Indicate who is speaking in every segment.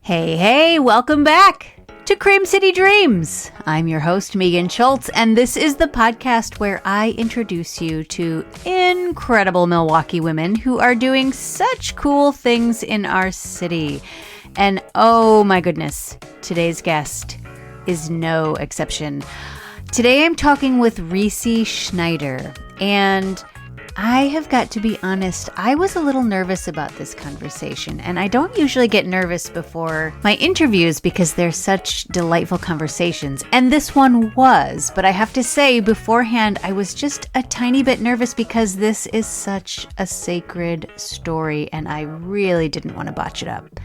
Speaker 1: Hey, welcome back to Cream City Dreams. I'm your host, Megan Schultz, and this is the podcast where I introduce you to incredible Milwaukee women who are doing such cool things in our city. And oh my goodness, today's guest is no exception. Today I'm talking with Rese Schneider, and I have got to be honest, I was a little nervous about this conversation, and I don't usually get nervous before my interviews because they're such delightful conversations, and this one was, but I have to say beforehand, I was just a tiny bit nervous because this is such a sacred story, and I really didn't want to botch it up.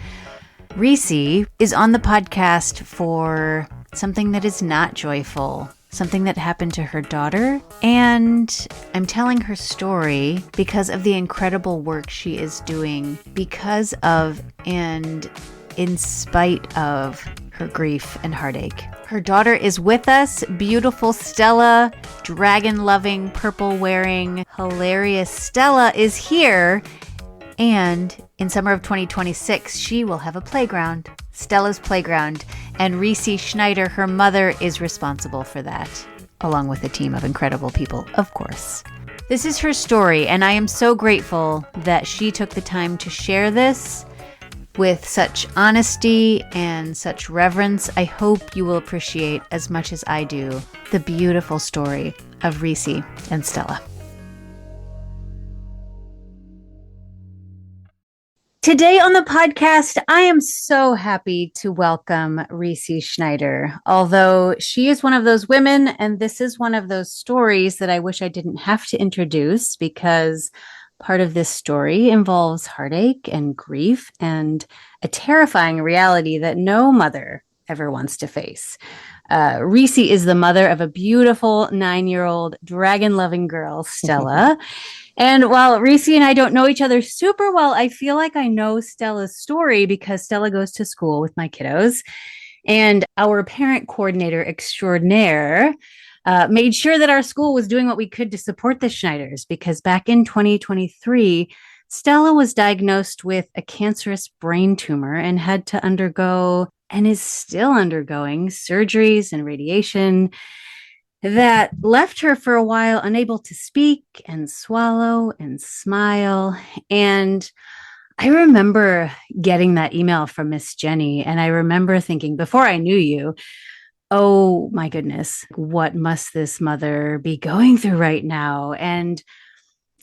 Speaker 1: Rese is on the podcast for something that is not joyful, something that happened to her daughter, and I'm telling her story because of the incredible work she is doing because of and in spite of her grief and heartache. Her daughter is with us, beautiful Stella, dragon-loving, purple-wearing, hilarious Stella is here, and in summer of 2026, she will have a playground, Stella's Playground, and Rese Schneider, her mother, is responsible for that, along with a team of incredible people, of course. This is her story, and I am so grateful that she took the time to share this with such honesty and such reverence. I hope you will appreciate as much as I do the beautiful story of Rese and Stella. Today on the podcast, I am so happy to welcome Rese Schneider. Although she is one of those women, and this is one of those stories that I wish I didn't have to introduce because part of this story involves heartache and grief and a terrifying reality that no mother ever wants to face. Rese is the mother of a beautiful 9-year-old dragon-loving girl, Stella. And while Rese and I don't know each other super well, I feel like I know Stella's story because Stella goes to school with my kiddos. And our parent coordinator extraordinaire made sure that our school was doing what we could to support the Schneiders because back in 2023, Stella was diagnosed with a cancerous brain tumor and had to undergo and is still undergoing surgeries and radiation that left her for a while unable to speak and swallow and smile. And I remember getting that email from Miss Jenny, and I remember thinking, before I knew you, oh my goodness, what must this mother be going through right now? And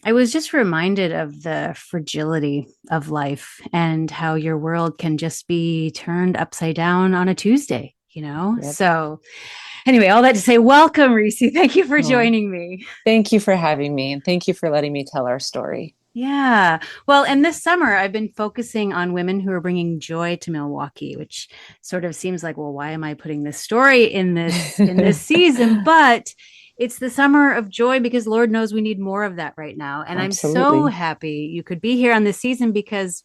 Speaker 1: I was just reminded of the fragility of life and how your world can just be turned upside down on a Tuesday, you know?
Speaker 2: Yep.
Speaker 1: So anyway, all that to say, welcome, Rese. Thank you for joining me.
Speaker 2: Thank you for having me, and thank you for letting me tell our story.
Speaker 1: Yeah. Well, and this summer, I've been focusing on women who are bringing joy to Milwaukee, which sort of seems like, well, why am I putting this story in this season? But it's the summer of joy because Lord knows we need more of that right now. And
Speaker 2: Absolutely.
Speaker 1: I'm so happy you could be here on this season because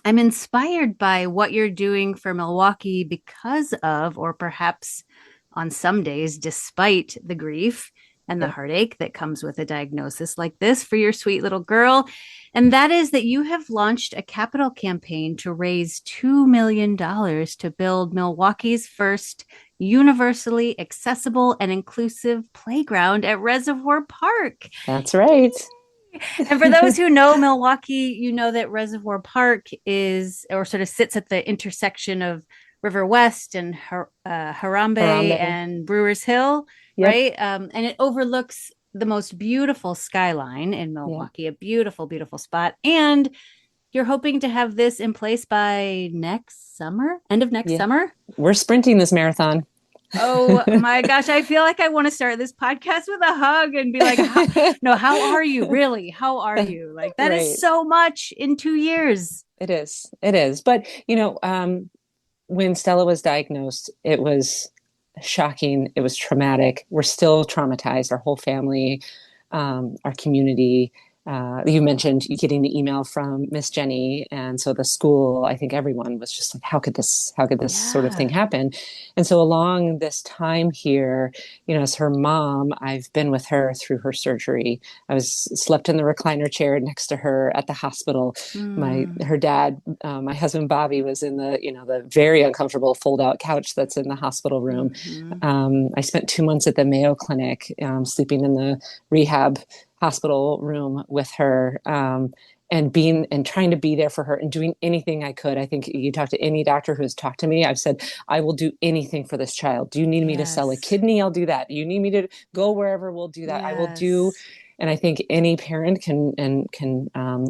Speaker 1: I'm inspired by what you're doing for Milwaukee because of, or perhaps on some days, despite the grief and the heartache that comes with a diagnosis like this for your sweet little girl. And that is that you have launched a capital campaign to raise $2 million to build Milwaukee's first universally accessible and inclusive playground at Reservoir Park.
Speaker 2: That's right.
Speaker 1: And for those who know Milwaukee, you know that Reservoir Park is, or sort of sits at the intersection of River West and Harambe and Brewers Hill, right? And it overlooks the most beautiful skyline in Milwaukee, a beautiful, beautiful spot. And you're hoping to have this in place by next summer, end of next summer?
Speaker 2: We're sprinting this marathon.
Speaker 1: Oh my gosh, I feel like I want to start this podcast with a hug and be like, how are you? Really? How are you? Like, that is so much in 2 years.
Speaker 2: It is. But, when Stella was diagnosed, it was shocking. It was traumatic. We're still traumatized, our whole family, our community. you mentioned getting the email from Miss Jenny, and so the school, I think everyone was just like, how could this sort of thing
Speaker 1: Yeah.
Speaker 2: happen? And so along this time here, as her mom, I've been with her through her surgery. I was slept in the recliner chair next to her at the hospital.
Speaker 1: Mm.
Speaker 2: Her dad, my husband Bobby, was in the very uncomfortable fold out couch that's in the hospital room.
Speaker 1: Hmm.
Speaker 2: I spent 2 months at the Mayo Clinic, sleeping in the rehab hospital room with her, and trying to be there for her and doing anything I could. I think you talk to any doctor who's talked to me, I've said, I will do anything for this child. Do you need me to sell a
Speaker 1: Yes.
Speaker 2: kidney? I'll do that. You need me to go wherever, we'll do that. I will do.
Speaker 1: Yes.
Speaker 2: And I think any parent can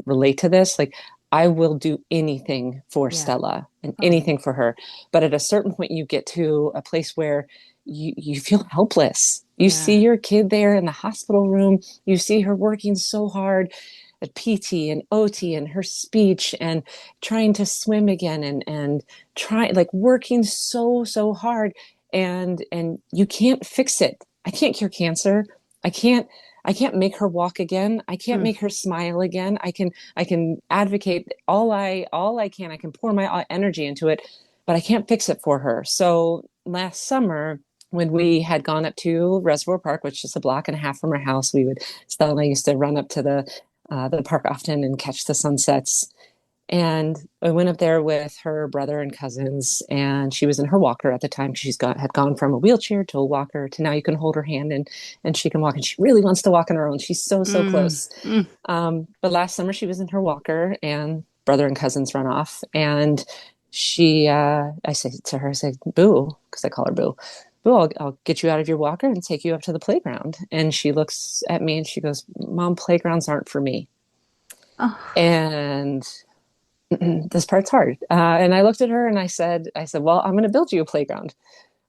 Speaker 2: relate to this. Like, I will do anything for
Speaker 1: Yeah.
Speaker 2: Stella and
Speaker 1: Oh,
Speaker 2: anything for her. But at a certain point, you get to a place where you feel helpless. You see
Speaker 1: yeah.
Speaker 2: your kid there in the hospital room. You see her working so hard at PT and OT and her speech and trying to swim again and try like working so hard, and you can't fix it. I can't cure cancer. I can't I can't make her walk again. I can't
Speaker 1: Mm.
Speaker 2: make her smile again. I can advocate all I can. I can pour my energy into it, but I can't fix it for her. So last summer, when we had gone up to Reservoir Park, which is a block and a half from our house, Stella and I used to run up to the park often and catch the sunsets. And I went up there with her brother and cousins, and she was in her walker at the time. Had gone from a wheelchair to a walker to now you can hold her hand and she can walk. And she really wants to walk on her own. She's so
Speaker 1: Mm.
Speaker 2: close.
Speaker 1: Mm.
Speaker 2: But last summer she was in her walker, and brother and cousins run off, and I say to her, I say, Boo, because I call her Boo. Boo, I'll get you out of your walker and take you up to the playground. And she looks at me and she goes, Mom, playgrounds aren't for me.
Speaker 1: Oh,
Speaker 2: And this part's hard. And I looked at her and I said, well, I'm going to build you a playground,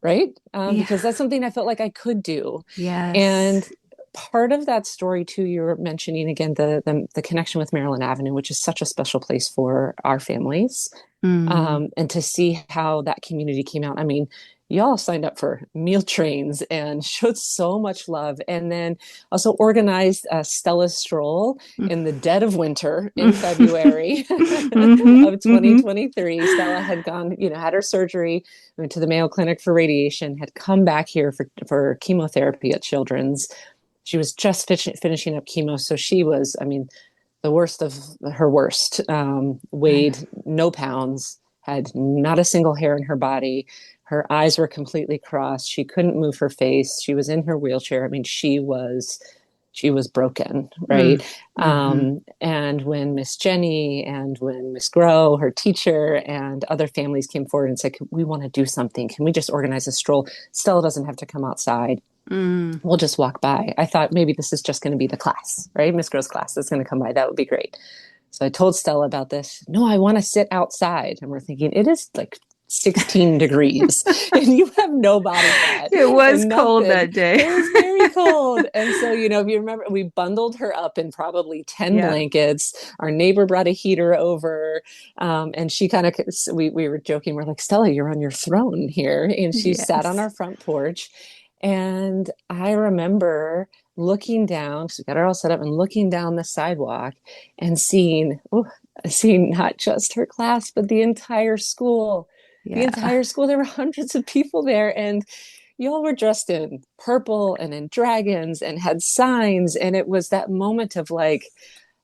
Speaker 2: right?
Speaker 1: yeah.
Speaker 2: Because that's something I felt like I could do.
Speaker 1: Yes.
Speaker 2: And part of that story too, you're mentioning again the connection with Maryland Avenue, which is such a special place for our families,
Speaker 1: Mm.
Speaker 2: and to see how that community came out. I mean, y'all signed up for meal trains and showed so much love, and then also organized a Stella stroll in the dead of winter in February
Speaker 1: Mm-hmm.
Speaker 2: of
Speaker 1: Mm-hmm.
Speaker 2: 2023. Stella had gone, had her surgery, went to the Mayo Clinic for radiation, had come back here for chemotherapy at Children's. She was just finishing up chemo, so she was, I mean, the worst of her worst.
Speaker 1: I,
Speaker 2: Weighed no pounds, had not a single hair in her body. Her eyes were completely crossed. She couldn't move her face. She was in her wheelchair. I mean, she was broken, right?
Speaker 1: mm. Mm-hmm.
Speaker 2: And when Miss Jenny and when Miss Grow, her teacher, and other families came forward and said, we want to do something. Can we just organize a stroll? Stella doesn't have to come outside.
Speaker 1: Mm.
Speaker 2: We'll just walk by. I thought maybe this is just going to be the class, right? Miss Grow's class is going to come by. That would be great. So I told Stella about this. No, I want to sit outside. And we're thinking, it is like 16 degrees and you have no body fat
Speaker 1: It was
Speaker 2: and
Speaker 1: cold
Speaker 2: nothing.
Speaker 1: that day.
Speaker 2: It was very cold. And so, if you remember, we bundled her up in probably 10
Speaker 1: Yeah.
Speaker 2: blankets. Our neighbor brought a heater over. And she kind of, we were joking. We're like, Stella, you're on your throne here. And she sat on
Speaker 1: Yes.
Speaker 2: our front porch. And I remember looking down, because we got her all set up, and looking down the sidewalk and seeing not just her class, but the entire school. The
Speaker 1: Yeah.
Speaker 2: entire school. There were hundreds of people there, and y'all were dressed in purple and in dragons and had signs. And it was that moment of like,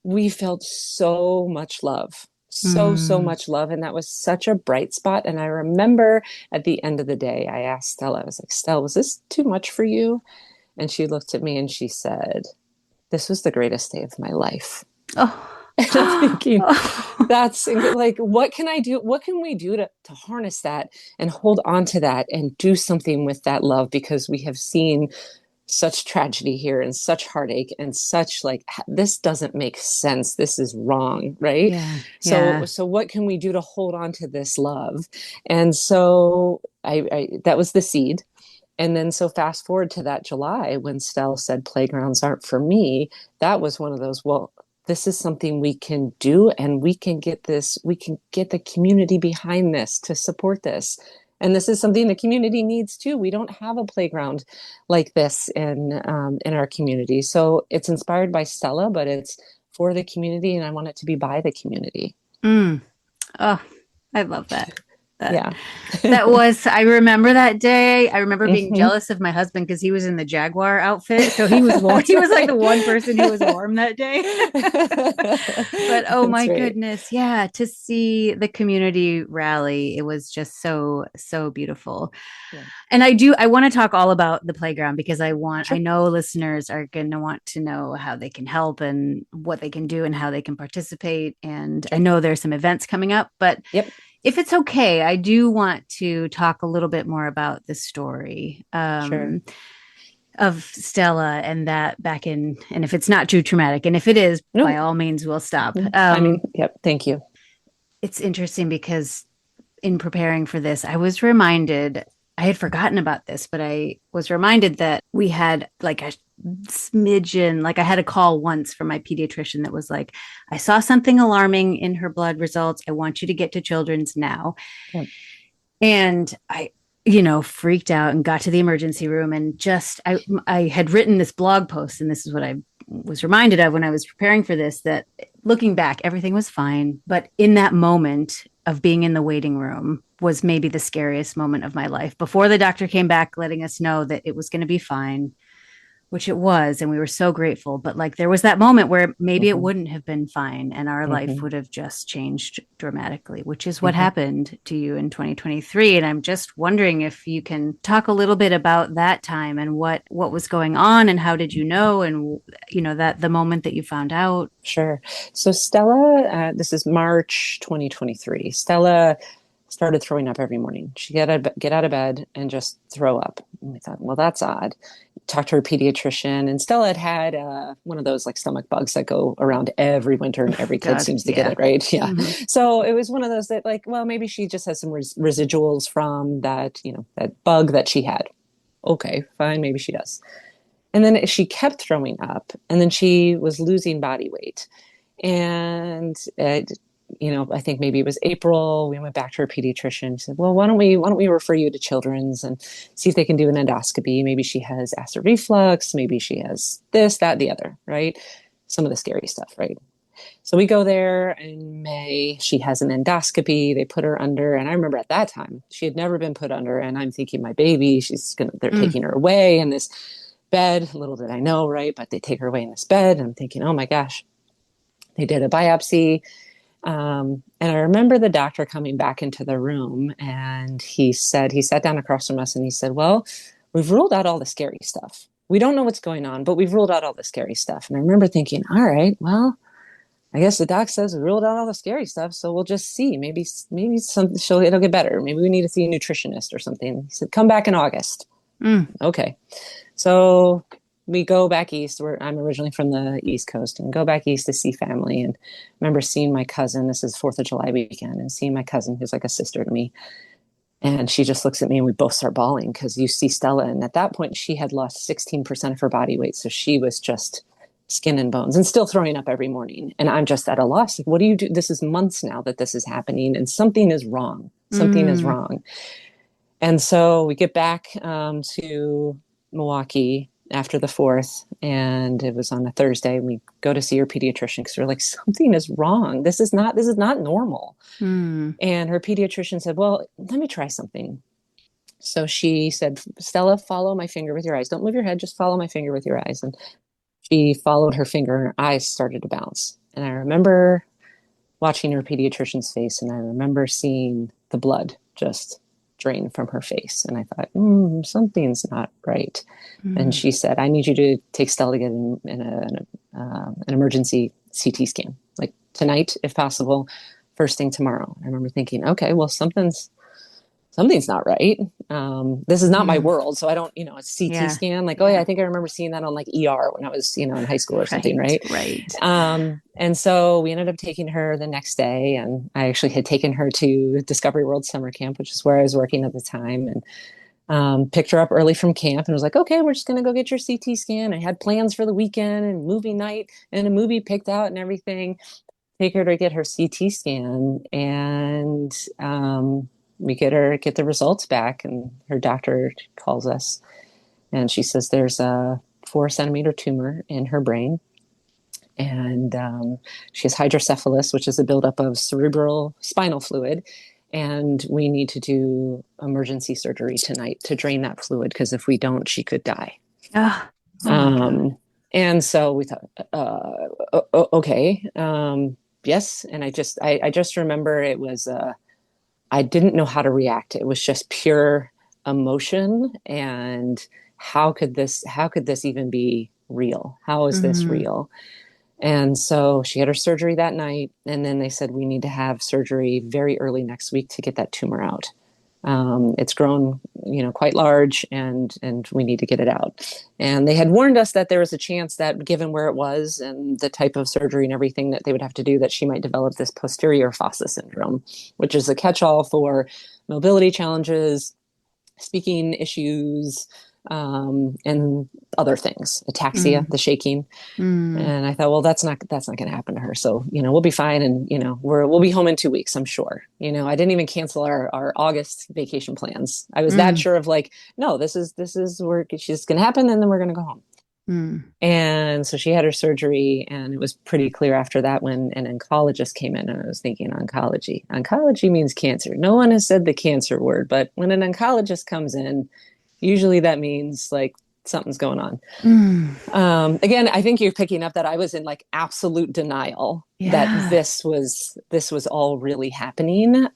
Speaker 2: we felt so much love. So
Speaker 1: Mm.
Speaker 2: much love. And that was such a bright spot. And I remember at the end of the day, I asked Stella, I was like, Stella, was this too much for you? And she looked at me and she said, this was the greatest day of my life. And I'm
Speaker 1: Oh.
Speaker 2: thinking,
Speaker 1: Oh.
Speaker 2: that's like, what can I do? What can we do to harness that and hold on to that and do something with that love? Because we have seen such tragedy here and such heartache and such like, this doesn't make sense. This is wrong. Right.
Speaker 1: Yeah.
Speaker 2: So,
Speaker 1: Yeah.
Speaker 2: so what can we do to hold on to this love? And so that was the seed. And then so fast forward to that July when Stella said playgrounds aren't for me, that was one of those, well, this is something we can do and we can get the community behind this to support this. And this is something the community needs too. We don't have a playground like this in our community. So it's inspired by Stella, but it's for the community, and I want it to be by the community.
Speaker 1: Mm. Oh, I love that. That
Speaker 2: Yeah.
Speaker 1: I remember that day. I remember being
Speaker 2: Hmm.
Speaker 1: jealous of my husband because he was in the Jaguar outfit. So he was warm.
Speaker 2: That's
Speaker 1: He was like
Speaker 2: right.
Speaker 1: the one person who was warm that day. But oh
Speaker 2: That's
Speaker 1: my
Speaker 2: right.
Speaker 1: goodness. Yeah. To see the community rally, it was just so, so beautiful.
Speaker 2: Yeah.
Speaker 1: And I want to talk all about the playground because I
Speaker 2: Sure.
Speaker 1: know listeners are going to want to know how they can help and what they can do and how they can participate. And I
Speaker 2: Sure.
Speaker 1: know there's some events coming up, but
Speaker 2: Yep.
Speaker 1: if it's okay, I do want to talk a little bit more about the story
Speaker 2: Sure.
Speaker 1: of Stella and that back in, and if it's not too traumatic, and if it is, by
Speaker 2: No.
Speaker 1: all means, we'll stop.
Speaker 2: I mean, yep. Thank you.
Speaker 1: It's interesting because in preparing for this, I was reminded, I had forgotten about this, but I was reminded that we had like a smidgen, like I had a call once from my pediatrician that was like, I saw something alarming in her blood results. I want you to get to Children's now.
Speaker 2: Yep.
Speaker 1: And freaked out and got to the emergency room and I had written this blog post, and this is what I was reminded of when I was preparing for this, that looking back, everything was fine. But in that moment of being in the waiting room was maybe the scariest moment of my life before the doctor came back letting us know that it was going to be fine, which it was, and we were so grateful. But like there was that moment where maybe it
Speaker 2: Hmm.
Speaker 1: wouldn't have been fine and our life
Speaker 2: Hmm.
Speaker 1: would have just changed dramatically, which is what
Speaker 2: Hmm.
Speaker 1: happened to you in 2023. And I'm just wondering if you can talk a little bit about that time and what was going on and how did you know, and that the moment that you found out.
Speaker 2: Sure. So Stella, this is March 2023. Stella started throwing up every morning. She'd get out of bed and just throw up. And we thought, well, that's odd. Talked to her pediatrician, and Stella had one of those like stomach bugs that go around every winter, and every kid
Speaker 1: God,
Speaker 2: seems to get
Speaker 1: yeah.
Speaker 2: it, right? Yeah.
Speaker 1: Mm-hmm.
Speaker 2: So it was one of those that, like, well, maybe she just has some residuals from that, that bug that she had. Okay, fine, maybe she does. And then she kept throwing up, and then she was losing body weight. And I think maybe it was April. We went back to her pediatrician. She said, "Well, why don't we refer you to Children's and see if they can do an endoscopy? Maybe she has acid reflux. Maybe she has this, that, the other, right? Some of the scary stuff, right?" So we go there in May. She has an endoscopy. They put her under, and I remember at that time she had never been put under. And I'm thinking, my baby, they're taking her away in this bed. Little did I know, right? But they take her away in this bed, and I'm thinking, oh my gosh. They did a biopsy. And I remember the doctor coming back into the room, and he sat down across from us and he said, well, we've ruled out all the scary stuff. We don't know what's going on, but we've ruled out all the scary stuff. And I remember thinking, all right, well, I guess the doc says we ruled out all the scary stuff, so we'll just see. Maybe it'll get better. Maybe we need to see a nutritionist or something. He said, come back in August. Okay. So we go back east. I'm originally from the East Coast, and go back east to see family. And I remember seeing my cousin. This is 4th of July weekend, and seeing my cousin, who's like a sister to me. And she just looks at me, and we both start bawling because you see Stella. And at that point, she had lost 16% of her body weight. So she was just skin and bones and still throwing up every morning. And I'm just at a loss. Like, what do you do? This is months now that this is happening, and something is wrong. Something is wrong. And so we get back to Milwaukee after the 4th, and it was on a Thursday. And we go to see her pediatrician because we're like, something is wrong. This is not normal. And her pediatrician said, well, let me try something. So she said, Stella, follow my finger with your eyes. Don't move your head. Just follow my finger with your eyes. And she followed her finger, and her eyes started to bounce. And I remember watching her pediatrician's face, and I remember seeing the blood just drain from her face. And I thought, something's not right. And she said, I need you to take Stella to get an emergency CT scan, like tonight, if possible, first thing tomorrow. I remember thinking, okay, well, something's not right. This is not my world. So I don't, a CT scan, like, oh yeah, I think I remember seeing that on like ER when I was, in high school or something. Right.
Speaker 1: Right.
Speaker 2: And so we ended up taking her the next day, and I actually had taken her to Discovery World Summer Camp, which is where I was working at the time, and picked her up early from camp and was like, okay, we're just going to go get your CT scan. I had plans for the weekend and movie night and a movie picked out and everything. Take her to get her CT scan, and we get the results back, and her doctor calls us, and she says there's a 4-centimeter tumor in her brain, And she has hydrocephalus, which is a buildup of cerebral spinal fluid. And we need to do emergency surgery tonight to drain that fluid, because if we don't, she could die.
Speaker 1: Oh, oh my God.
Speaker 2: And so we thought, okay, yes. And I just remember it was, I didn't know how to react. It was just pure emotion. And how could this even be real? How is this real? And so she had her surgery that night. And then they said, we need to have surgery very early next week to get that tumor out. It's grown, quite large, and we need to get it out. And they had warned us that there was a chance that, given where it was and the type of surgery and everything that they would have to do, that she might develop this posterior fossa syndrome, which is a catch-all for mobility challenges, speaking issues, and other things, ataxia, the shaking. And I thought, well, that's not going to happen to her. So, we'll be fine. And, we'll be home in 2 weeks, I'm sure. I didn't even cancel our August vacation plans. I was that sure of like, no, this is where she's going to happen. And then we're going to go home. And so she had her surgery, and it was pretty clear after that when an oncologist came in, and I was thinking, oncology means cancer. No one has said the cancer word, but when an oncologist comes in, usually that means like something's going on. Again, I think you're picking up that I was in like absolute denial that this was all really happening.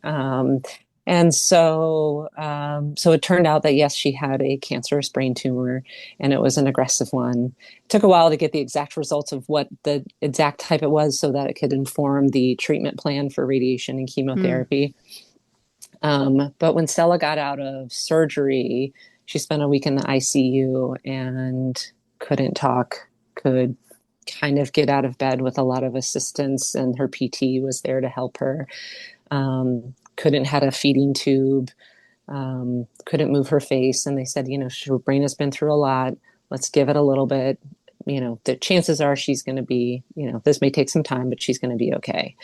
Speaker 2: And so it turned out that, yes, she had a cancerous brain tumor, and it was an aggressive one. It took a while to get the exact results of what the exact type it was, so that it could inform the treatment plan for radiation and chemotherapy. But when Stella got out of surgery, she spent a week in the ICU and couldn't talk, could kind of get out of bed with a lot of assistance, and her PT was there to help her. Couldn't had a feeding tube, couldn't move her face. And they said, her brain has been through a lot. Let's give it a little bit. The chances are she's going to be, this may take some time, but she's going to be okay.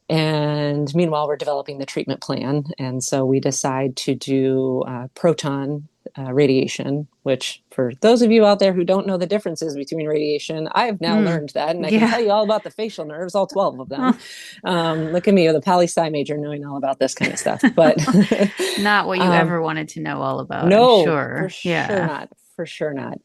Speaker 2: And meanwhile, we're developing the treatment plan. And so we decide to do proton radiation, which, for those of you out there who don't know the differences between radiation, I have now learned that. And I can tell you all about the facial nerves, all 12 of them. Look at me, with a poli-sci major, knowing all about this kind of stuff. But
Speaker 1: not what you ever wanted to know all about.
Speaker 2: No,
Speaker 1: I'm sure.
Speaker 2: For sure not. For sure not.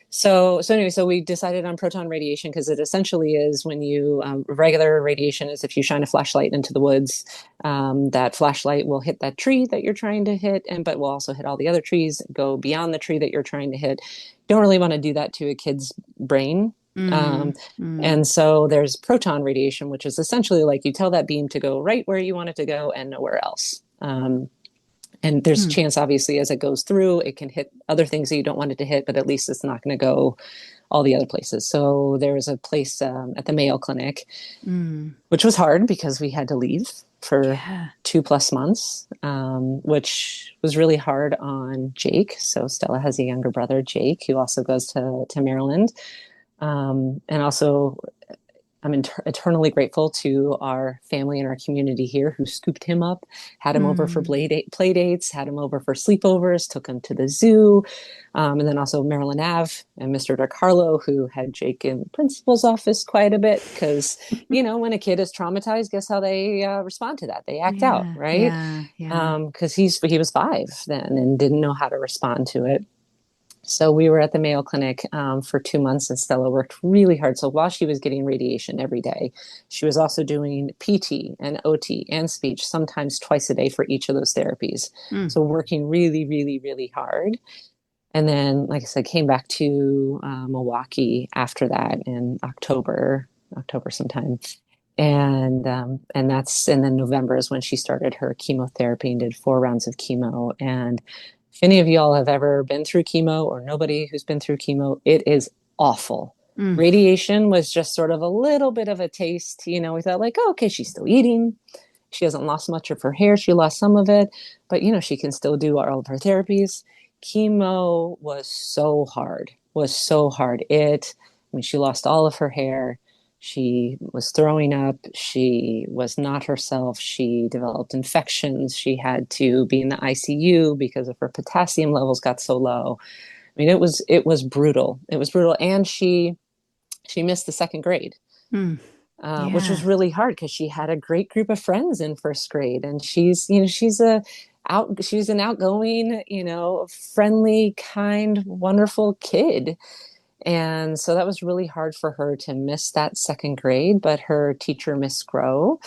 Speaker 2: So anyway, so we decided on proton radiation, because it essentially is when you, regular radiation is if you shine a flashlight into the woods, that flashlight will hit that tree that you're trying to hit, but will also hit all the other trees, go beyond the tree that you're trying to hit. Don't really want to do that to a kid's brain. And so there's proton radiation, which is essentially like you tell that beam to go right where you want it to go and nowhere else. And there's a chance, obviously, as it goes through, it can hit other things that you don't want it to hit, but at least it's not going to go all the other places. So there was a place at the Mayo Clinic, which was hard because we had to leave for 2+ months, which was really hard on Jake. So Stella has a younger brother, Jake, who also goes to Maryland. And also, I'm eternally grateful to our family and our community here who scooped him up, had him over for play dates, had him over for sleepovers, took him to the zoo. And then also Maryland Ave and Mr. DiCarlo, who had Jake in the principal's office quite a bit, because, when a kid is traumatized, guess how they respond to that? They act out, right? Because he was 5 then and didn't know how to respond to it. So we were at the Mayo Clinic for 2 months, and Stella worked really hard. So while she was getting radiation every day, she was also doing PT and OT and speech, sometimes twice a day for each of those therapies. So working really, really, really hard. And then, like I said, came back to Milwaukee after that in October sometime. And then November is when she started her chemotherapy and did 4 rounds of chemo. And if any of y'all have ever been through chemo, or nobody who's been through chemo, it is awful. Radiation was just sort of a little bit of a taste. We thought like, oh, okay, she's still eating. She hasn't lost much of her hair. She lost some of it, but she can still do all of her therapies. Chemo was so hard. She lost all of her hair. She was throwing up. She was not herself. She developed infections. She had to be in the ICU because of her potassium levels got so low. It was brutal. And she she missed the second grade.
Speaker 1: Mm.
Speaker 2: Which was
Speaker 1: Yeah.
Speaker 2: really hard because she had a great group of friends in first grade, and she's an outgoing, friendly, kind, wonderful kid. And so that was really hard for her to miss that second grade. But her teacher, Miss Grow,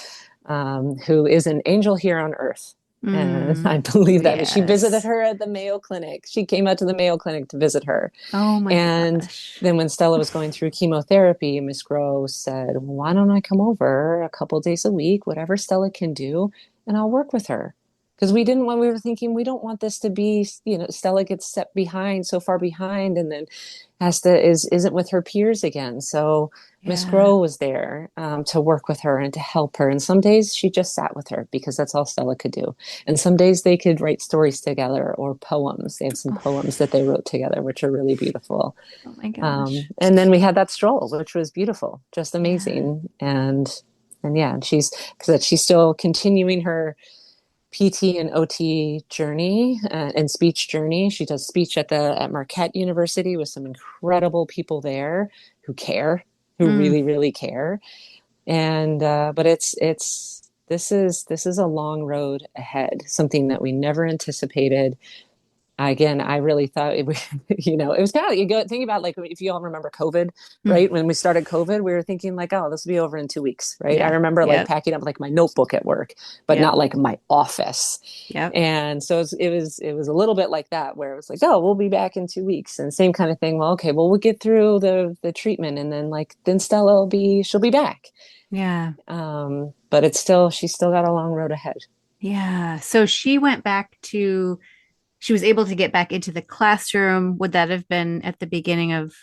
Speaker 2: who is an angel here on earth. And I
Speaker 1: Mm.
Speaker 2: believe that she visited
Speaker 1: Yes.
Speaker 2: her at the Mayo Clinic. She came out to the Mayo Clinic to visit her.
Speaker 1: Oh my
Speaker 2: And
Speaker 1: gosh.
Speaker 2: then when Stella was going through chemotherapy, Miss Grow said, well, why don't I come over a couple of days a week, whatever Stella can do, and I'll work with her. Because we were thinking, we don't want this to be, Stella gets set behind, so far behind, and then isn't with her peers again. So Miss
Speaker 1: Yeah.
Speaker 2: Grow was there to work with her and to help her. And some days she just sat with her because that's all Stella could do. And some days they could write stories together or poems. They have some
Speaker 1: Oh,
Speaker 2: poems that they wrote together, which are really beautiful.
Speaker 1: oh my gosh.
Speaker 2: And then we had that stroll, which was beautiful, just
Speaker 1: Yeah.
Speaker 2: amazing. And yeah, and she's still continuing her PT and OT journey and speech journey. She does speech at Marquette University with some incredible people there who care, who
Speaker 1: Mm.
Speaker 2: really, really care. And but this is a long road ahead, something that we never anticipated. Again, I really thought it was, it was kind of, you go think about, like, if you all remember COVID,
Speaker 1: Mm.
Speaker 2: right? When we started COVID, we were thinking like, oh, this will be over in 2 weeks, right? I
Speaker 1: Yeah.
Speaker 2: remember like
Speaker 1: Yep.
Speaker 2: packing up like my notebook at work, but
Speaker 1: Yep.
Speaker 2: not like my office.
Speaker 1: Yep.
Speaker 2: And so it was a little bit like that, where it was like, oh, we'll be back in 2 weeks, and same kind of thing. Well, okay, well, we'll get through the treatment, and then Stella she'll be back.
Speaker 1: Yeah.
Speaker 2: But she's still got a long road ahead.
Speaker 1: Yeah. So she was able to get back into the classroom. Would that have been at the beginning of,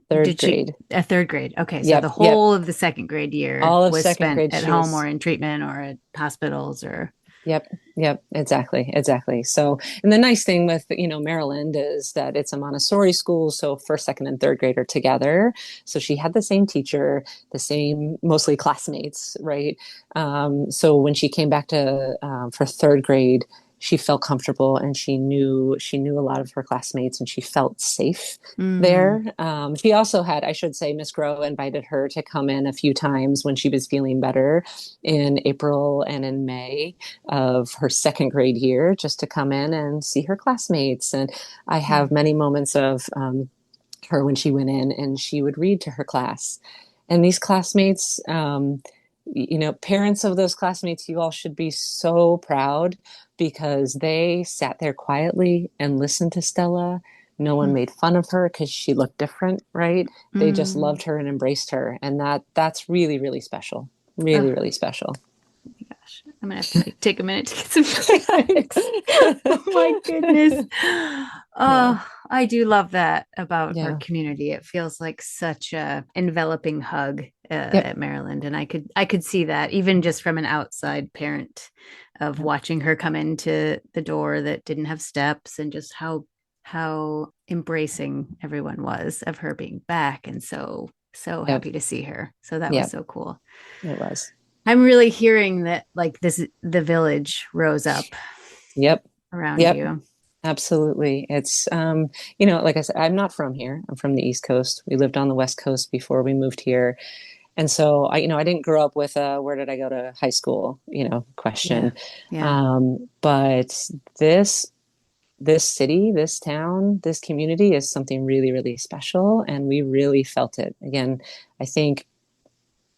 Speaker 2: Third
Speaker 1: did she,
Speaker 2: grade.
Speaker 1: a third grade? Okay. So the
Speaker 2: Yep, yep.
Speaker 1: whole of the second grade year
Speaker 2: All of
Speaker 1: was
Speaker 2: second
Speaker 1: spent
Speaker 2: grade,
Speaker 1: at
Speaker 2: she
Speaker 1: home or
Speaker 2: was.
Speaker 1: in treatment or at hospitals or.
Speaker 2: Yep, yep, exactly, exactly. So, and the nice thing with, Maryland is that it's a Montessori school, so first, second, and third grade are together. So she had the same teacher, the same mostly classmates, right? So when she came back to for third grade, she felt comfortable, and she knew a lot of her classmates, and she felt safe
Speaker 1: Mm.
Speaker 2: there. She also had, I should say, Miss Grow invited her to come in a few times when she was feeling better in April and in May of her second grade year, just to come in and see her classmates. And I have many moments of her when she went in and she would read to her class. And these classmates, parents of those classmates, you all should be so proud because they sat there quietly and listened to Stella. No one
Speaker 1: Mm.
Speaker 2: made fun of her because she looked different, right? They just
Speaker 1: Mm.
Speaker 2: loved her and embraced her. And that's really, really special. Really,
Speaker 1: Oh
Speaker 2: really special.
Speaker 1: my gosh. I'm gonna have to like take a minute to get some Kleenex. Oh my goodness.
Speaker 2: Yeah.
Speaker 1: Oh, I do love that about our
Speaker 2: Yeah.
Speaker 1: community. It feels like such a enveloping hug
Speaker 2: Yep.
Speaker 1: at Maryland, and I could see that even just from an outside parent of
Speaker 2: Yep.
Speaker 1: watching her come into the door that didn't have steps, and just how embracing everyone was of her being back, and so
Speaker 2: Yep.
Speaker 1: happy to see her. So that was
Speaker 2: Yep.
Speaker 1: so cool.
Speaker 2: It was.
Speaker 1: I'm really hearing that like the village rose up
Speaker 2: Yep.
Speaker 1: around
Speaker 2: Yep.
Speaker 1: you.
Speaker 2: Absolutely. It's, like I said, I'm not from here. I'm from the East Coast. We lived on the West Coast before we moved here. And so I didn't grow up with where did I go to high school,
Speaker 1: Yeah.
Speaker 2: question.
Speaker 1: Yeah.
Speaker 2: But this city, this town, this community is something really, really special. And we really felt it. Again, I think,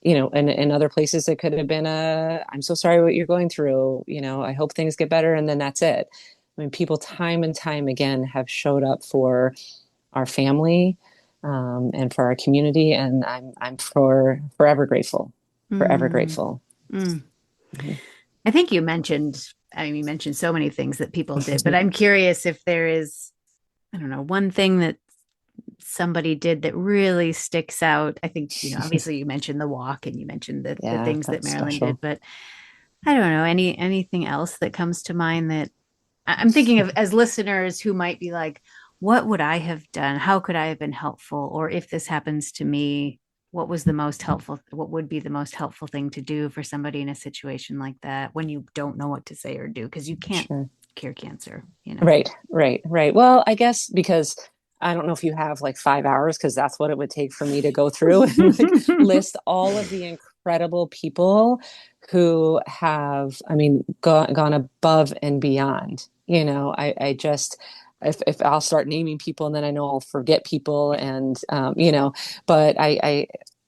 Speaker 2: in other places it could have been I'm so sorry what you're going through. I hope things get better. And then that's it. I mean, people time and time again have showed up for our family and for our community. And I'm forever grateful, forever
Speaker 1: Mm,
Speaker 2: grateful.
Speaker 1: mm.
Speaker 2: Mhm.
Speaker 1: I think you mentioned so many things that people did, but I'm curious if there is, I don't know, one thing that somebody did that really sticks out. I think, obviously you mentioned the walk and you mentioned the
Speaker 2: Yeah,
Speaker 1: things that
Speaker 2: that's
Speaker 1: Marilyn did,
Speaker 2: special.
Speaker 1: but I don't know, anything else that comes to mind that I'm thinking of as listeners who might be like, what would I have done? How could I have been helpful? Or if this happens to me, what would be the most helpful thing to do for somebody in a situation like that when you don't know what to say or do? Because you can't
Speaker 2: Sure.
Speaker 1: cure cancer.
Speaker 2: Right, right, right. Well, I guess because I don't know if you have like 5 hours, because that's what it would take for me to go through and like list all of the incredible people who have, I mean, gone above and beyond. I just, if I'll start naming people and then I know I'll forget people, and but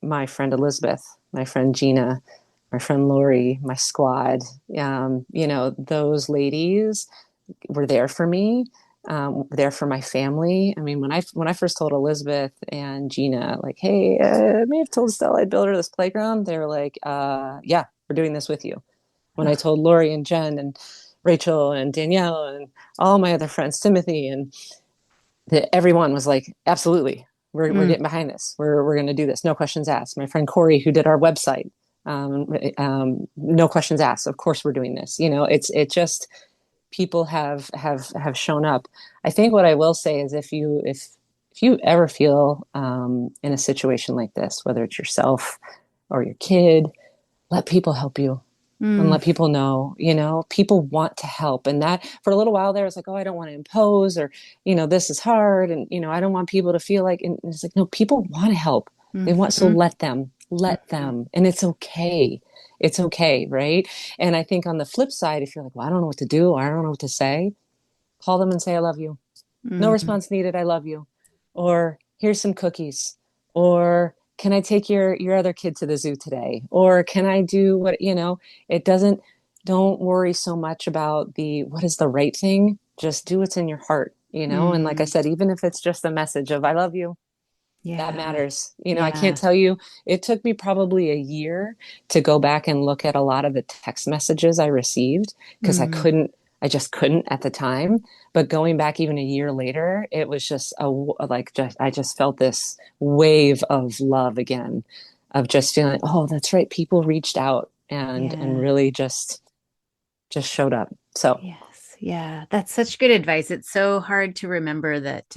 Speaker 2: my friend Elizabeth, my friend Gina, my friend Lori, my squad, those ladies were there for me, there for my family. I mean, when I first told Elizabeth and Gina, like, hey, I may have told Stella I'd build her this playground, they were like, yeah, we're doing this with you. When I told Lori and Jen and Rachel and Danielle and all my other friends, Timothy, and everyone was like, absolutely, we're getting behind this. We're going to do this. No questions asked. My friend Corey, who did our website, no questions asked. Of course, we're doing this. It just, people have shown up. I think what I will say is, if you ever feel in a situation like this, whether it's yourself or your kid, let people help you and let people know. People want to help. And that, for a little while there, it's like, oh, I don't want to impose, or this is hard, and I don't want people to feel like, and it's like, no, people want to help. They want, so let them, and it's okay. It's okay, right? And I think on the flip side, if you're like, well, I don't know what to do, or I don't know what to say, call them and say, I love you. No response needed. I love you. Or here's some cookies. Or can I take your other kid to the zoo today? Or can I do what, it doesn't, don't worry so much about what is the right thing. Just do what's in your heart, And like I said, even if it's just a message of, I love you, that matters. I can't tell you, it took me probably a year to go back and look at a lot of the text messages I received, because I just couldn't at the time. But going back even a year later, it was just I just felt this wave of love again, of just feeling, oh, that's right, people reached out and really just showed up. So
Speaker 1: Yes. Yeah. That's such good advice. It's so hard to remember that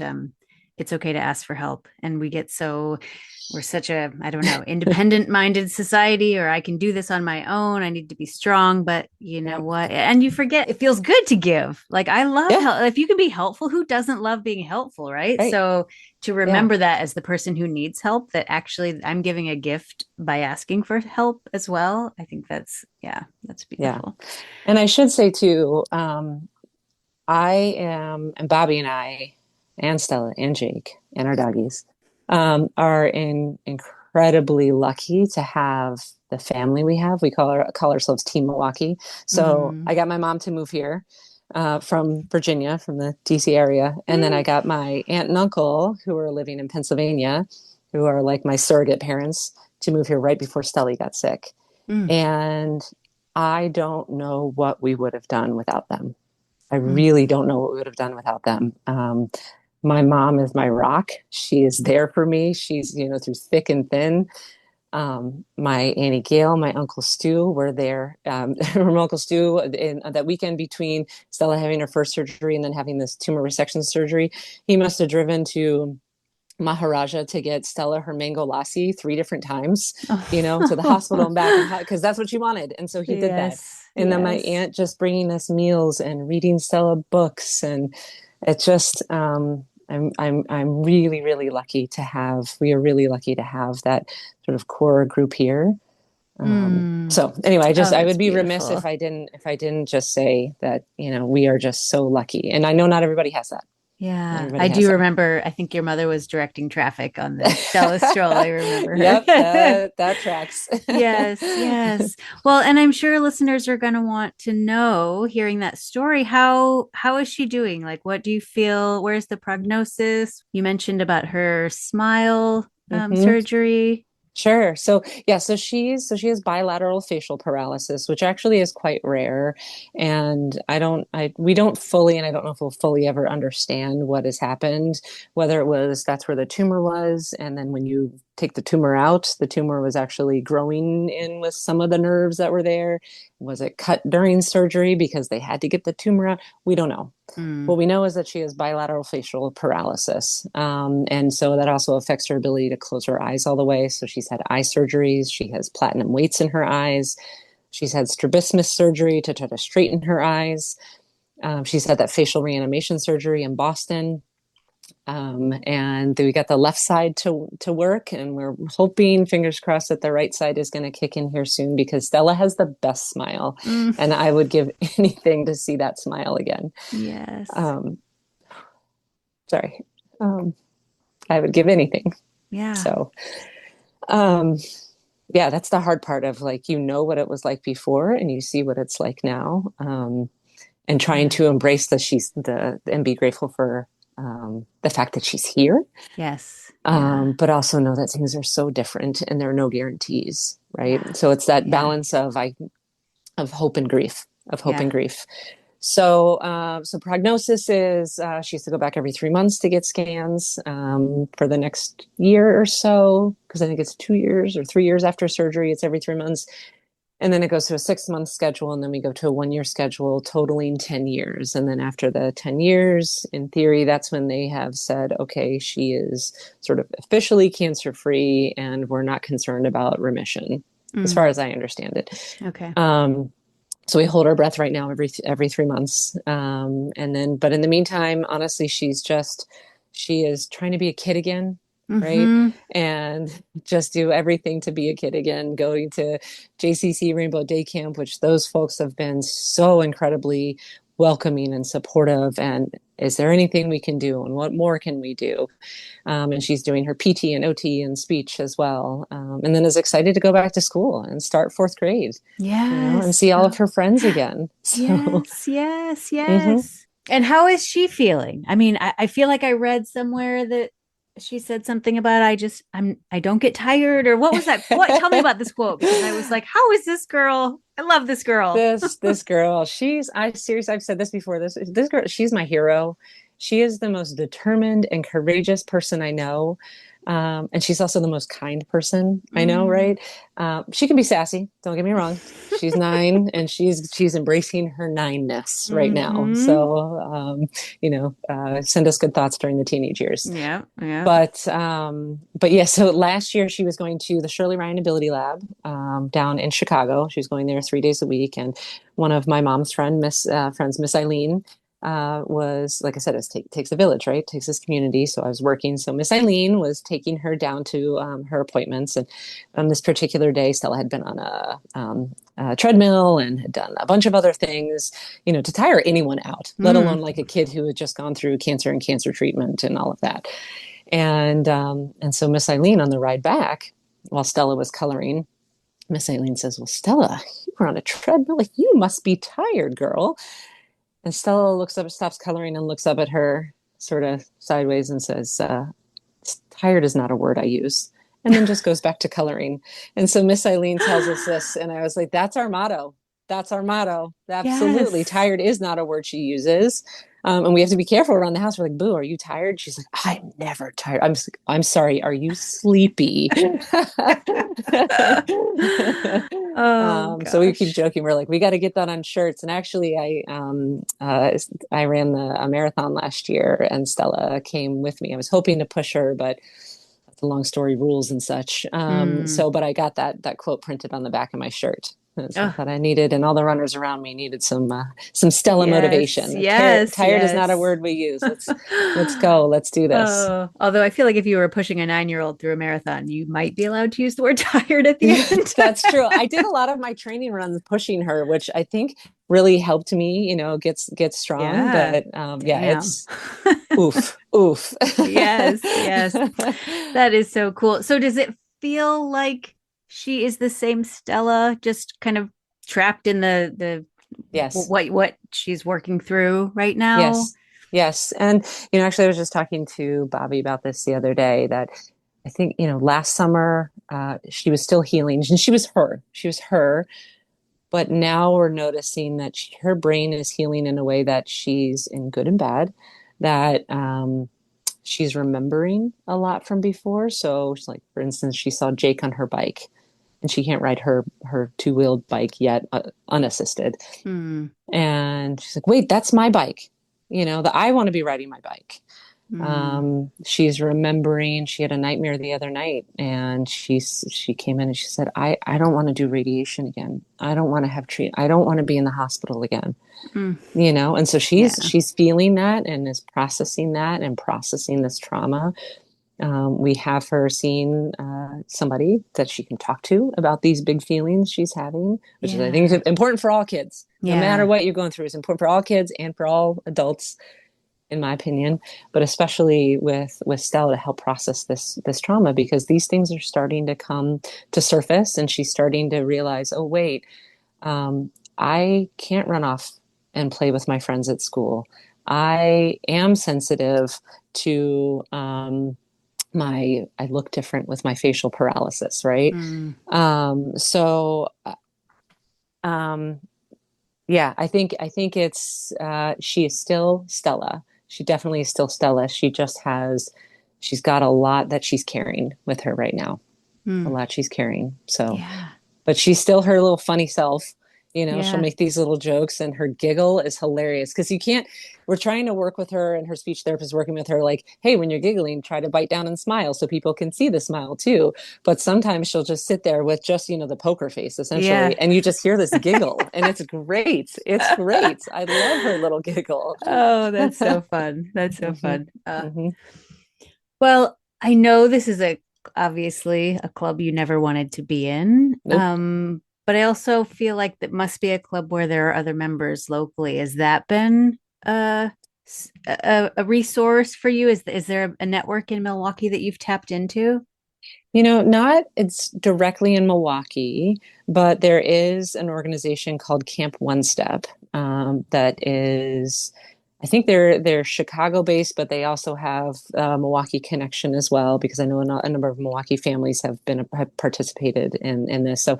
Speaker 1: it's okay to ask for help. And we're such a, I don't know, independent minded society, or I can do this on my own. I need to be strong. But you know what? And you forget, it feels good to give. Like, I love help. If you can be helpful, who doesn't love being helpful? Right. So to remember that as the person who needs help, that actually I'm giving a gift by asking for help as well. I think that's beautiful.
Speaker 2: Yeah. And I should say too, I am, and Bobby and I, and Stella and Jake and our doggies, are incredibly lucky to have the family we have. We call ourselves Team Milwaukee. So I got my mom to move here from Virginia, from the DC area. And then I got my aunt and uncle, who are living in Pennsylvania, who are like my surrogate parents, to move here right before Stella got sick. And I don't know what we would have done without them. I really don't know what we would have done without them. My mom is my rock. She is there for me. She's, through thick and thin. My Auntie Gail, my Uncle Stu were there. From Uncle Stu, in that weekend between Stella having her first surgery and then having this tumor resection surgery, he must have driven to Maharaja to get Stella her mango lassi 3 different times, to the hospital and back, because that's what she wanted. And so he did that. And then my aunt just bringing us meals and reading Stella books. And it just, I'm really, really lucky to have, we are really lucky to have that sort of core group here. So anyway, I would be remiss if I didn't just say that, we are just so lucky. And I know not everybody has that.
Speaker 1: Yeah, I do remember. I think your mother was directing traffic on the Stella stroll. I remember her.
Speaker 2: Yep, that tracks.
Speaker 1: Yes. Well, and I'm sure listeners are going to want to know, hearing that story, how is she doing? Like, what do you feel? Where's the prognosis? You mentioned about her smile surgery.
Speaker 2: Sure. So she has bilateral facial paralysis, which actually is quite rare. And we don't fully, and I don't know if we'll fully ever understand what has happened, whether that's where the tumor was. And then when you take the tumor out, the tumor was actually growing in with some of the nerves that were there. Was it cut during surgery because they had to get the tumor out? We don't know. What we know is that she has bilateral facial paralysis. And so that also affects her ability to close her eyes all the way. So she's had eye surgeries. She has platinum weights in her eyes. She's had strabismus surgery to try to straighten her eyes. She's had that facial reanimation surgery in Boston. And we got the left side to work, and we're hoping, fingers crossed, that the right side is going to kick in here soon because Stella has the best smile,
Speaker 1: Mm,
Speaker 2: and I would give anything to see that smile again.
Speaker 1: yes.
Speaker 2: Um, sorry, um, I would give anything.
Speaker 1: Yeah.
Speaker 2: So, um, yeah, that's the hard part of like, what it was like before and you see what it's like now. And trying
Speaker 1: Yeah.
Speaker 2: to embrace and be grateful for the fact that she's here.
Speaker 1: Yes. Yeah.
Speaker 2: But also know that things are so different and there are no guarantees, right?
Speaker 1: Yeah.
Speaker 2: So it's that
Speaker 1: Yeah.
Speaker 2: balance of hope and grief, of hope
Speaker 1: Yeah.
Speaker 2: and grief. So prognosis is she has to go back every 3 months to get scans for the next year or so, because I think it's 2 years or 3 years after surgery. It's every 3 months. And then it goes to a 6 month schedule, and then we go to a 1 year schedule, totaling 10 years. And then after the 10 years, in theory, that's when they have said, okay, she is sort of officially cancer free, and we're not concerned about remission, as
Speaker 1: Mm,
Speaker 2: far as I understand it.
Speaker 1: okay.
Speaker 2: So we hold our breath right now every 3 months. And then, but in the meantime, honestly, she is trying to be a kid again, right?
Speaker 1: Mm-hmm.
Speaker 2: And just do everything to be a kid again, going to JCC Rainbow Day Camp, which those folks have been so incredibly welcoming and supportive. And is there anything we can do? And what more can we do? And she's doing her PT and OT and speech as well. And then is excited to go back to school and start fourth grade, and
Speaker 1: Yes.
Speaker 2: see all
Speaker 1: Oh,
Speaker 2: of her friends again. So,
Speaker 1: yes. Yes.
Speaker 2: mhm.
Speaker 1: Yes. And how is she feeling? I mean, I feel like I read somewhere that she said something about I don't get tired, or what was that? What? Tell me about this quote, because I was like, how is this girl? I love this girl.
Speaker 2: This girl, I seriously, I've said this before. This girl, she's my hero. She is the most determined and courageous person I know. And she's also the most kind person I know,
Speaker 1: Mm.
Speaker 2: right? She can be sassy, don't get me wrong. She's 9, and she's embracing her 9-ness right now.
Speaker 1: Mm-hmm.
Speaker 2: So send us good thoughts during the teenage years.
Speaker 1: Yeah. Yeah.
Speaker 2: But yeah, so last year she was going to the Shirley Ryan Ability Lab down in Chicago. She was going there 3 days a week, and one of my mom's friends, Miss Eileen, was, like I said, it takes a village, right? It takes this community. So I was working. So Miss Eileen was taking her down to her appointments, and on this particular day, Stella had been on a treadmill and had done a bunch of other things, to tire anyone out, let
Speaker 1: Mm.
Speaker 2: alone like a kid who had just gone through cancer and cancer treatment and all of that. And so Miss Eileen, on the ride back, while Stella was coloring, Miss Eileen says, "Well, Stella, you were on a treadmill. Like, you must be tired, girl." And Stella looks up, stops coloring, and looks up at her sort of sideways and says, "Tired is not a word I use." And then just goes back to coloring. And so Miss Eileen tells us this, and I was like, "That's our motto. That's our motto. Absolutely.
Speaker 1: Yes.
Speaker 2: Tired is not a word she uses." And we have to be careful around the house. We're like, "Boo, are you tired?" She's like, "I'm never tired." I'm sorry. Are you sleepy?
Speaker 1: Oh
Speaker 2: So we keep
Speaker 1: gosh.
Speaker 2: joking. We're like, we got to get that on shirts. And actually, I ran a marathon last year, and Stella came with me. I was hoping to push her, but the long story, rules and such.
Speaker 1: Mm.
Speaker 2: But I got that quote printed on the back of my shirt. So I
Speaker 1: Oh,
Speaker 2: thought I needed, and all the runners around me needed some Stella
Speaker 1: yes.
Speaker 2: motivation.
Speaker 1: Yes.
Speaker 2: Tired is not a
Speaker 1: Yes.
Speaker 2: word we use. Let's go. Let's do this.
Speaker 1: Although I feel like if you were pushing a 9-year-old through a marathon, you might be allowed to use the word tired at the end.
Speaker 2: That's true. I did a lot of my training runs pushing her, which I think really helped me, get strong.
Speaker 1: Yeah.
Speaker 2: But yeah,
Speaker 1: Damn.
Speaker 2: it's oof, oof.
Speaker 1: Yes. Yes. That is so cool. So does it feel like she is the same Stella, just kind of trapped in the
Speaker 2: Yes,
Speaker 1: what she's working through right now?
Speaker 2: yes, yes. And actually, I was just talking to Bobby about this the other day. That I think last summer she was still healing, and she was her. She was her. But now we're noticing that her brain is healing in a way that she's in good and bad. That she's remembering a lot from before. So, like, for instance, she saw Jake on her bike, and she can't ride her two-wheeled bike yet, unassisted.
Speaker 1: Hmm.
Speaker 2: And she's like, "Wait, that's my bike. That I want to be riding my bike."
Speaker 1: Mm.
Speaker 2: She's remembering she had a nightmare the other night, and she came in and she said, I don't want to do radiation again. I don't want to have treat. I don't want to be in the hospital again.
Speaker 1: Mm.
Speaker 2: And so
Speaker 1: Yeah.
Speaker 2: she's feeling that and is processing that and processing this trauma. We have her seeing somebody that she can talk to about these big feelings she's having, which is, I think,
Speaker 1: Yeah.
Speaker 2: is important for all kids. No matter
Speaker 1: Yeah.
Speaker 2: what you're going through, it's important for all kids and for all adults, in my opinion, but especially with Stella, to help process this trauma, because these things are starting to come to surface, and she's starting to realize, oh wait, I can't run off and play with my friends at school. I am sensitive to I look different with my facial paralysis, right?
Speaker 1: Mm.
Speaker 2: So um, yeah, I think it's she is still Stella. She definitely is still Stella. She's got a lot that she's carrying with her right now. A
Speaker 1: Mm.
Speaker 2: lot she's carrying. So,
Speaker 1: Yeah.
Speaker 2: but she's still her little funny self. She'll
Speaker 1: Yeah.
Speaker 2: make these little jokes, and her giggle is hilarious because we're trying to work with her, and her speech therapist is working with her, like, hey, when you're giggling, try to bite down and smile so people can see the smile too. But sometimes she'll just sit there with just, the poker face
Speaker 1: Yeah.
Speaker 2: essentially, and you just hear this giggle, and it's great. It's great. I love her little giggle.
Speaker 1: Oh, that's so fun. That's so
Speaker 2: hmm
Speaker 1: fun.
Speaker 2: hmm
Speaker 1: Well, I know this is a obviously a club you never wanted to be in.
Speaker 2: Nope.
Speaker 1: But I also feel like that must be a club where there are other members locally. Has that been a resource for you? Is there a network in Milwaukee that you've tapped into?
Speaker 2: Not it's directly in Milwaukee, but there is an organization called Camp One Step, that is, I think they're Chicago based, but they also have a Milwaukee connection as well, because I know a number of Milwaukee families have participated in this. So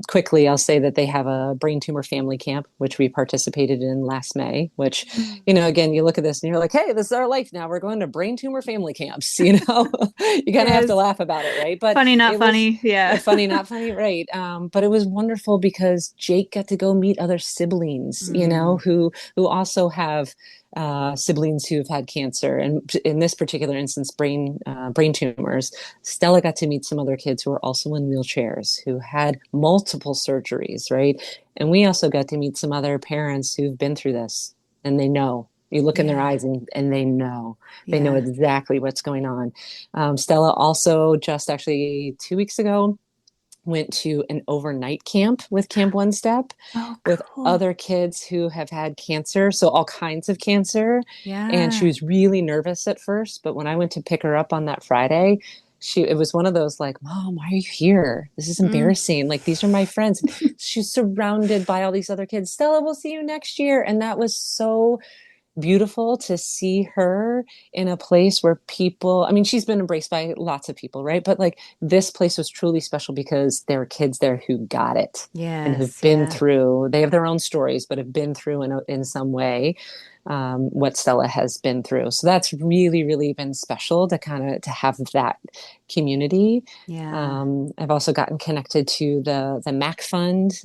Speaker 2: quickly, I'll say that they have a brain tumor family camp, which we participated in last May, which,
Speaker 1: Mm.
Speaker 2: again, you look at this and you're like, hey, this is our life now. We're going to brain tumor family camps, you kind of have to
Speaker 1: Yes.
Speaker 2: laugh about it, right? But
Speaker 1: Funny, not
Speaker 2: it was
Speaker 1: funny. Yeah.
Speaker 2: funny, not funny, right? But it was wonderful because Jake got to go meet other siblings,
Speaker 1: Mm.
Speaker 2: who also have siblings who've had cancer, and in this particular instance, brain tumors. Stella got to meet some other kids who were also in wheelchairs, who had multiple surgeries, right? And we also got to meet some other parents who've been through this, and they know. You look in their
Speaker 1: Yeah.
Speaker 2: eyes, and they know. They know
Speaker 1: Yeah.
Speaker 2: exactly what's going on. Stella also, just actually 2 weeks ago, went to an overnight camp with Camp One Step,
Speaker 1: Oh,
Speaker 2: with
Speaker 1: cool.
Speaker 2: other kids who have had cancer, so all kinds of cancer. And she
Speaker 1: Yeah.
Speaker 2: was really nervous at first, but when I went to pick her up on that Friday, it was one of those, like, Mom, why are you here? This is
Speaker 1: Mm.
Speaker 2: embarrassing. Like, these are my friends. She's surrounded by all these other kids. Stella, we'll see you next year. And that was so beautiful to see her in a place where people, I mean, she's been embraced by lots of people, right? But like, this place was truly special because there were kids there who got it and who've
Speaker 1: Yes.
Speaker 2: been
Speaker 1: Yeah.
Speaker 2: through, they have their own stories, but have been through in some way what Stella has been through. So that's really, really been special to have that community.
Speaker 1: Yeah.
Speaker 2: I've also gotten connected to the MAC Fund.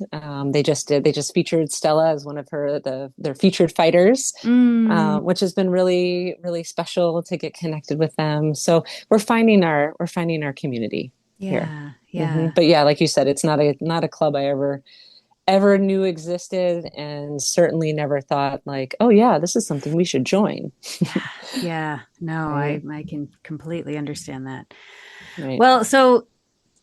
Speaker 2: They just featured Stella as one of their featured fighters,
Speaker 1: Mm.
Speaker 2: which has been really, really special to get connected with them. So we're finding our community here.
Speaker 1: Yeah. Yeah.
Speaker 2: But yeah, like you said, it's not a club I ever knew existed, and certainly never thought, like, oh yeah, this is something we should join.
Speaker 1: Yeah. Yeah. No,
Speaker 2: Right,
Speaker 1: I can completely understand that.
Speaker 2: right.
Speaker 1: Well, so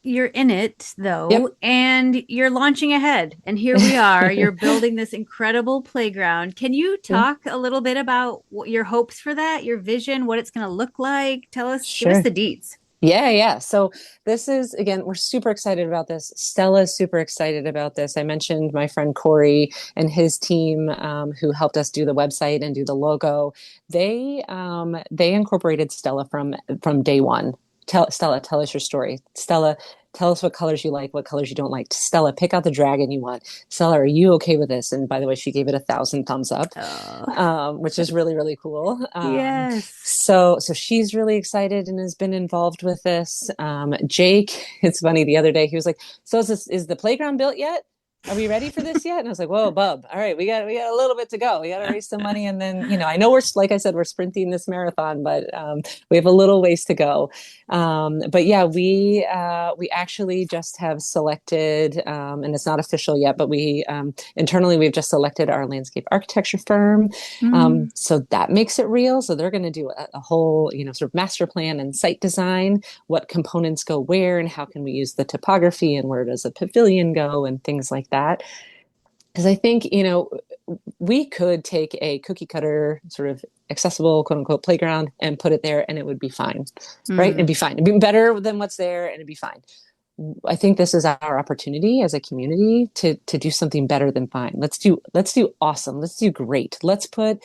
Speaker 1: you're in it
Speaker 2: Yep.
Speaker 1: though, and you're launching ahead. And here we are. You're building this incredible playground. Can you talk a little bit about what your hopes for that, your vision, what it's going to look like? Give us
Speaker 2: Sure.
Speaker 1: the deets.
Speaker 2: Yeah, yeah. So this is, again, we're super excited about this. Stella's super excited about this. I mentioned my friend Corey and his team, who helped us do the website and do the logo. They incorporated Stella from day one. Stella, tell us your story. Stella, tell us what colors you like, what colors you don't like. Stella, pick out the dragon you want. Stella, are you okay with this? And by the way, she gave it 1,000 thumbs up,
Speaker 1: Oh,
Speaker 2: which is really, really cool.
Speaker 1: yes.
Speaker 2: So she's really excited and has been involved with this. Jake, it's funny, the other day he was like, "So is the playground built yet?" are we ready for this yet? And I was like, whoa, bub. All right, we got a little bit to go. We got to raise some money. And then, I know like I said, we're sprinting this marathon, but we have a little ways to go. But yeah, we actually just have selected, and it's not official yet, but we internally, we've just selected our landscape architecture firm.
Speaker 1: Mm.
Speaker 2: So that makes it real. So they're going to do a whole, sort of master plan and site design, what components go where and how can we use the topography and where does a pavilion go and things like that. Because I think, we could take a cookie cutter sort of accessible, quote unquote, playground and put it there and it would be fine, right? It'd be fine. It'd be better than what's there and it'd be fine. I think this is our opportunity as a community to do something better than fine. Let's do awesome. Let's do great. Let's put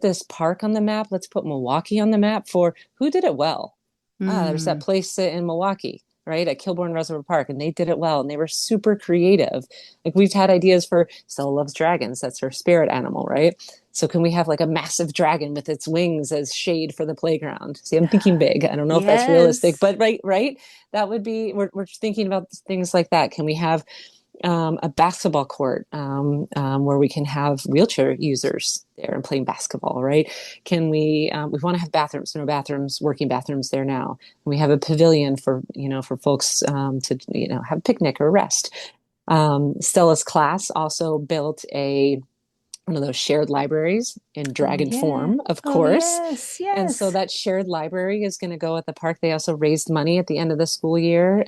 Speaker 2: this park on the map. Let's put Milwaukee on the map for who did it well. There's that place in Milwaukee, right, at Kilbourne Reservoir Park, and they did it well, and they were super creative. Like we've had ideas for Stella loves dragons. That's her spirit animal, right? So can we have like a massive dragon with its wings as shade for the playground? See, I'm thinking big. I don't know if that's realistic, but right. That would be, we're thinking about things like that. Can we have a basketball court where we can have wheelchair users there and playing basketball, right? Can we want to have bathrooms, no bathrooms, working bathrooms there now. We have a pavilion for, for folks to, have a picnic or rest. Stella's class also built one of those shared libraries in dragon form, of course.
Speaker 1: Yes.
Speaker 2: And so that shared library is going to go at the park. They also raised money at the end of the school year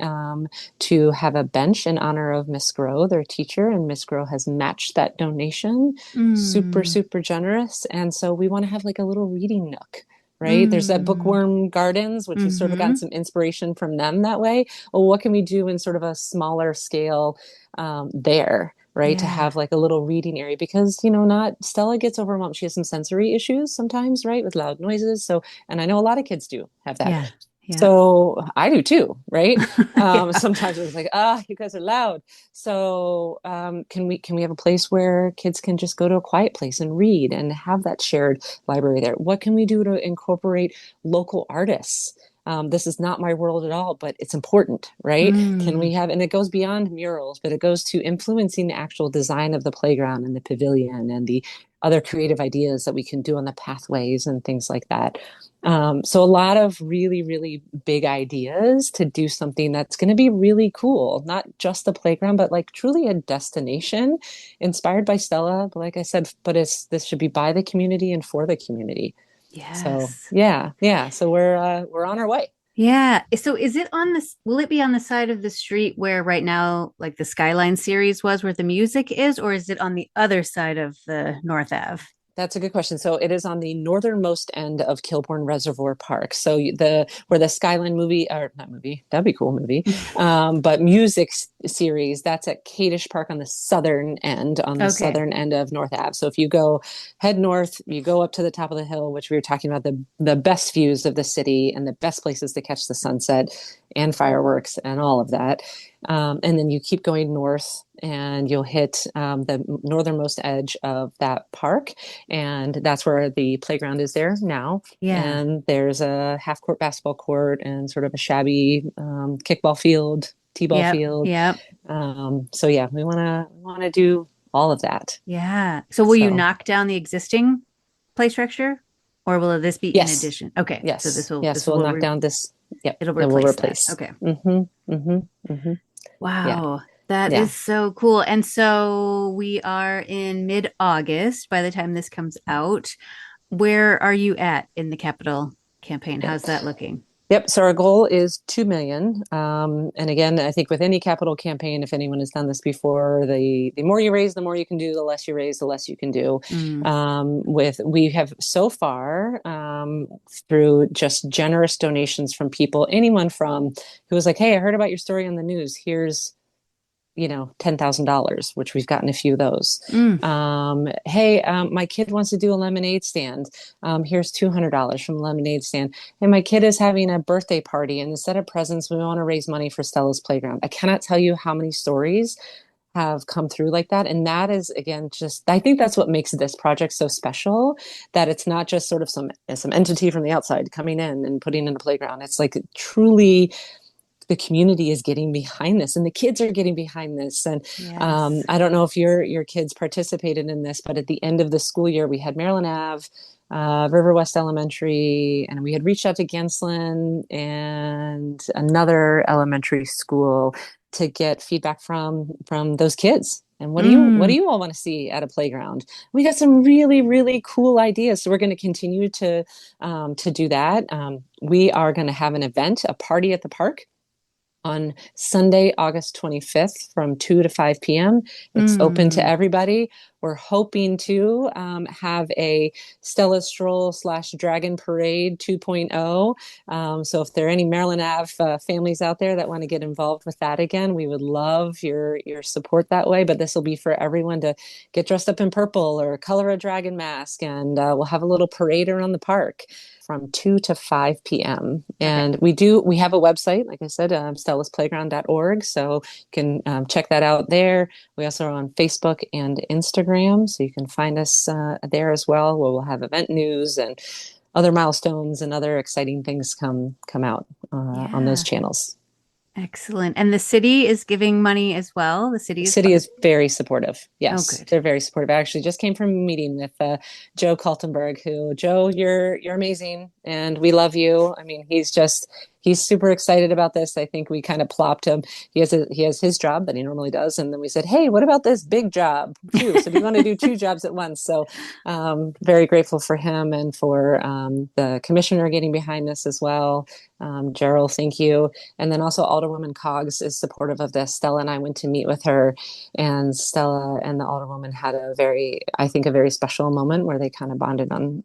Speaker 2: to have a bench in honor of Miss Grow, their teacher. And Miss Grow has matched that donation. Super, super generous. And so we want to have like a little reading nook. Right. There's that Bookworm Gardens, which we've sort of gotten some inspiration from them that way. Well, what can we do in sort of a smaller scale there? Right. To have like a little reading area because, not Stella gets overwhelmed. She has some sensory issues sometimes, right, with loud noises. So, and I know a lot of kids do have that.
Speaker 1: Yeah.
Speaker 2: So I do too, right? Sometimes it's like, you guys are loud. So can we have a place where kids can just go to a quiet place and read and have that shared library there? What can we do to incorporate local artists? This is not my world at all, but it's important, right? Can we have, and it goes beyond murals, but it goes to influencing the actual design of the playground and the pavilion and the other creative ideas that we can do on the pathways and things like that. So a lot of really, really big ideas to do something that's going to be really cool, not just the playground, but like truly a destination inspired by Stella. But like I said, this should be by the community and for the community.
Speaker 1: Yes.
Speaker 2: So yeah. So we're on our way.
Speaker 1: Yeah. So is it will it be on the side of the street where right now, like the Skyline series was, where the music is, or is it on the other side of the North Ave?
Speaker 2: That's a good question. So it is on the northernmost end of Kilbourne Reservoir Park. So where the Skyline movie, or not movie, that'd be a cool movie, but music series, that's at Kadish Park on the southern end, southern end of North Ave. So if you head north, you go up to the top of the hill, which we were talking about, the best views of the city and the best places to catch the sunset and fireworks and all of that. And then you keep going north and you'll hit the northernmost edge of that park. And that's where the playground is there now.
Speaker 1: Yeah.
Speaker 2: And there's a half-court basketball court and sort of a shabby kickball field, t-ball field.
Speaker 1: Yep.
Speaker 2: So yeah, we want to do all of that.
Speaker 1: Yeah. So will you knock down the existing play structure, or will this be in addition? Okay.
Speaker 2: Yes.
Speaker 1: So this will
Speaker 2: we'll knock down this. Yep.
Speaker 1: It'll replace.
Speaker 2: Okay.
Speaker 1: Wow. That is so cool. And so we are in mid-August by the time this comes out. Where are you at in the capital campaign? How's that looking?
Speaker 2: Yep. So our goal is 2 million. And again, I think with any capital campaign, if anyone has done this before, the more you raise, the more you can do. The less you raise, the less you can do. We have so far through just generous donations from people, anyone who was like, "Hey, I heard about your story on the news. Here's $10,000, which we've gotten a few of those. Hey, my kid wants to do a lemonade stand. Here's $200 from a lemonade stand. And my kid is having a birthday party, and instead of presents, we want to raise money for Stella's playground. I cannot tell you how many stories have come through like that. And that is, again, I think that's what makes this project so special, that it's not just sort of some entity from the outside coming in and putting in a playground. It's like truly the community is getting behind this and the kids are getting behind this. And
Speaker 1: Yes.
Speaker 2: I don't know if your kids participated in this, but at the end of the school year, we had Maryland Ave, River West Elementary, and we had reached out to Gansland and another elementary school to get feedback from those kids. And what do
Speaker 1: Mm.
Speaker 2: you all want to see at a playground? We got some really, really cool ideas. So we're going to continue to do that. We are going to have an event, a party at the park on Sunday, August 25th from 2 to 5 p.m. It's open to
Speaker 1: Mm.
Speaker 2: everybody. We're hoping to have a Stella Stroll / Dragon Parade 2.0. So if there are any Maryland Ave families out there that want to get involved with that again, we would love your support that way. But this will be for everyone to get dressed up in purple or color a dragon mask. And we'll have a little parade around the park from 2 to 5 p.m.
Speaker 1: Okay.
Speaker 2: And we have a website, like I said, stellasplayground.org. So you can check that out there. We also are on Facebook and Instagram. So you can find us there as well, where we'll have event news and other milestones and other exciting things come out on those
Speaker 1: Yeah.
Speaker 2: channels.
Speaker 1: Excellent. And the city is giving money as well. The
Speaker 2: The
Speaker 1: city is,
Speaker 2: city is very supportive.
Speaker 1: oh,
Speaker 2: Yes,
Speaker 1: good.
Speaker 2: they're very supportive. I actually just came from a meeting with Joe Kaltenberg, who Joe, you're amazing, and we love you. I mean, he's super excited about this. I think we kind of plopped him. He has his job that he normally does, and then we said, hey, what about this big job too? So do you want to do two jobs at once? So very grateful for him and for the commissioner getting behind this as well. Gerald, thank you. And then also Alderwoman Coggs is supportive of this. Stella and I went to meet with her, and Stella and the Alderwoman had I think a very special moment where they kind of bonded on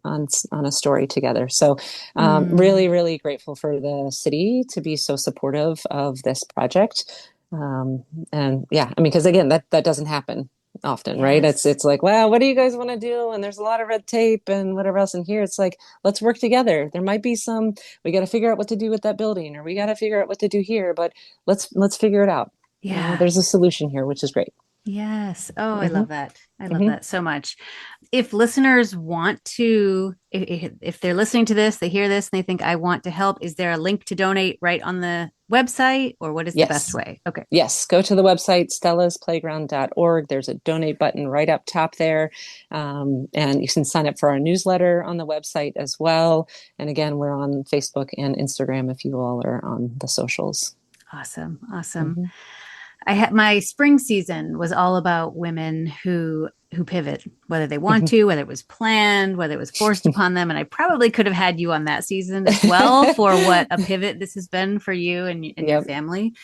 Speaker 2: a story together. So
Speaker 1: Mm.
Speaker 2: really, really grateful for the city to be so supportive of this project. And yeah, I mean, because again, that doesn't happen often, right?
Speaker 1: Yes.
Speaker 2: It's like, well, what do you guys want to do? And there's a lot of red tape and whatever else. And here it's like, let's work together. There might be we got to figure out what to do with that building, or we got to figure out what to do here, but let's figure it out.
Speaker 1: Yeah.
Speaker 2: There's a solution here, which is great.
Speaker 1: Yes. Oh, I
Speaker 2: Hmm.
Speaker 1: love that. I love
Speaker 2: Hmm.
Speaker 1: that so much. If listeners want to, if they're listening to this, they hear this and they think, I want to help, is there a link to donate right on the website, or what is the best
Speaker 2: Yes.
Speaker 1: way? Okay.
Speaker 2: Yes, go to the website, stellasplayground.org. There's a donate button right up top there. And you can sign up for our newsletter on the website as well. And again, we're on Facebook and Instagram if you all are on the socials.
Speaker 1: Awesome. Awesome.
Speaker 2: Hmm.
Speaker 1: I had my spring season was all about women who pivot, whether they want to, whether it was planned, whether it was forced upon them. And I probably could have had you on that season as well for what a pivot this has been for you and your
Speaker 2: Yep.
Speaker 1: family.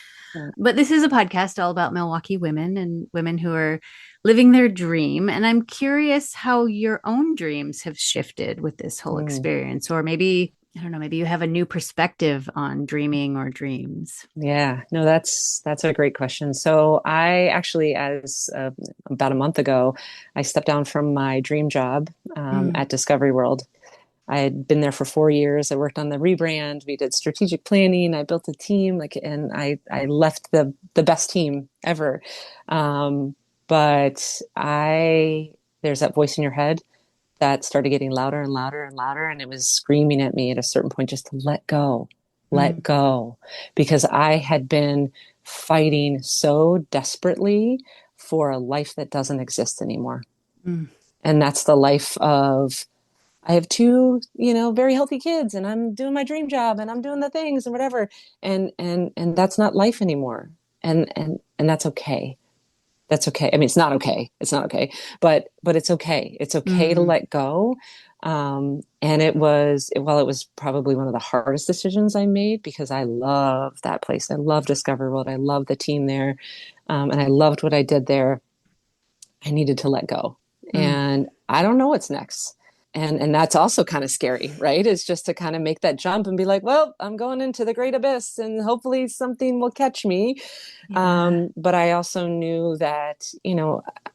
Speaker 1: But this is a podcast all about Milwaukee women and women who are living their dream. And I'm curious how your own dreams have shifted with this whole
Speaker 2: Mm.
Speaker 1: experience, or maybe, I don't know, maybe you have a new perspective on dreaming or dreams.
Speaker 2: Yeah, no, that's a great question. So I actually, as about a month ago, I stepped down from my dream job
Speaker 1: Mm.
Speaker 2: at Discovery World. I had been there for 4 years. I worked on the rebrand. We did strategic planning. I built a team, and I left the best team ever. Um, but there's that voice in your head that started getting louder and louder and louder, and it was screaming at me at a certain point just to let
Speaker 1: Mm.
Speaker 2: go, because I had been fighting so desperately for a life that doesn't exist anymore.
Speaker 1: Mm.
Speaker 2: And that's the life of I have two, very healthy kids, and I'm doing my dream job, and I'm doing the things and whatever. And that's not life anymore. And that's okay. That's okay. I mean, it's not okay. It's not okay, but it's okay. It's okay to
Speaker 1: Mm.
Speaker 2: let go. And while it was probably one of the hardest decisions I made, because I love that place. I love Discovery World. I love the team there. And I loved what I did there. I needed to let go.
Speaker 1: Mm.
Speaker 2: And I don't know what's next. And that's also kind of scary, right? It's just to kind of make that jump and be like, well, I'm going into the great abyss and hopefully something will catch me.
Speaker 1: Yeah.
Speaker 2: But I also knew that,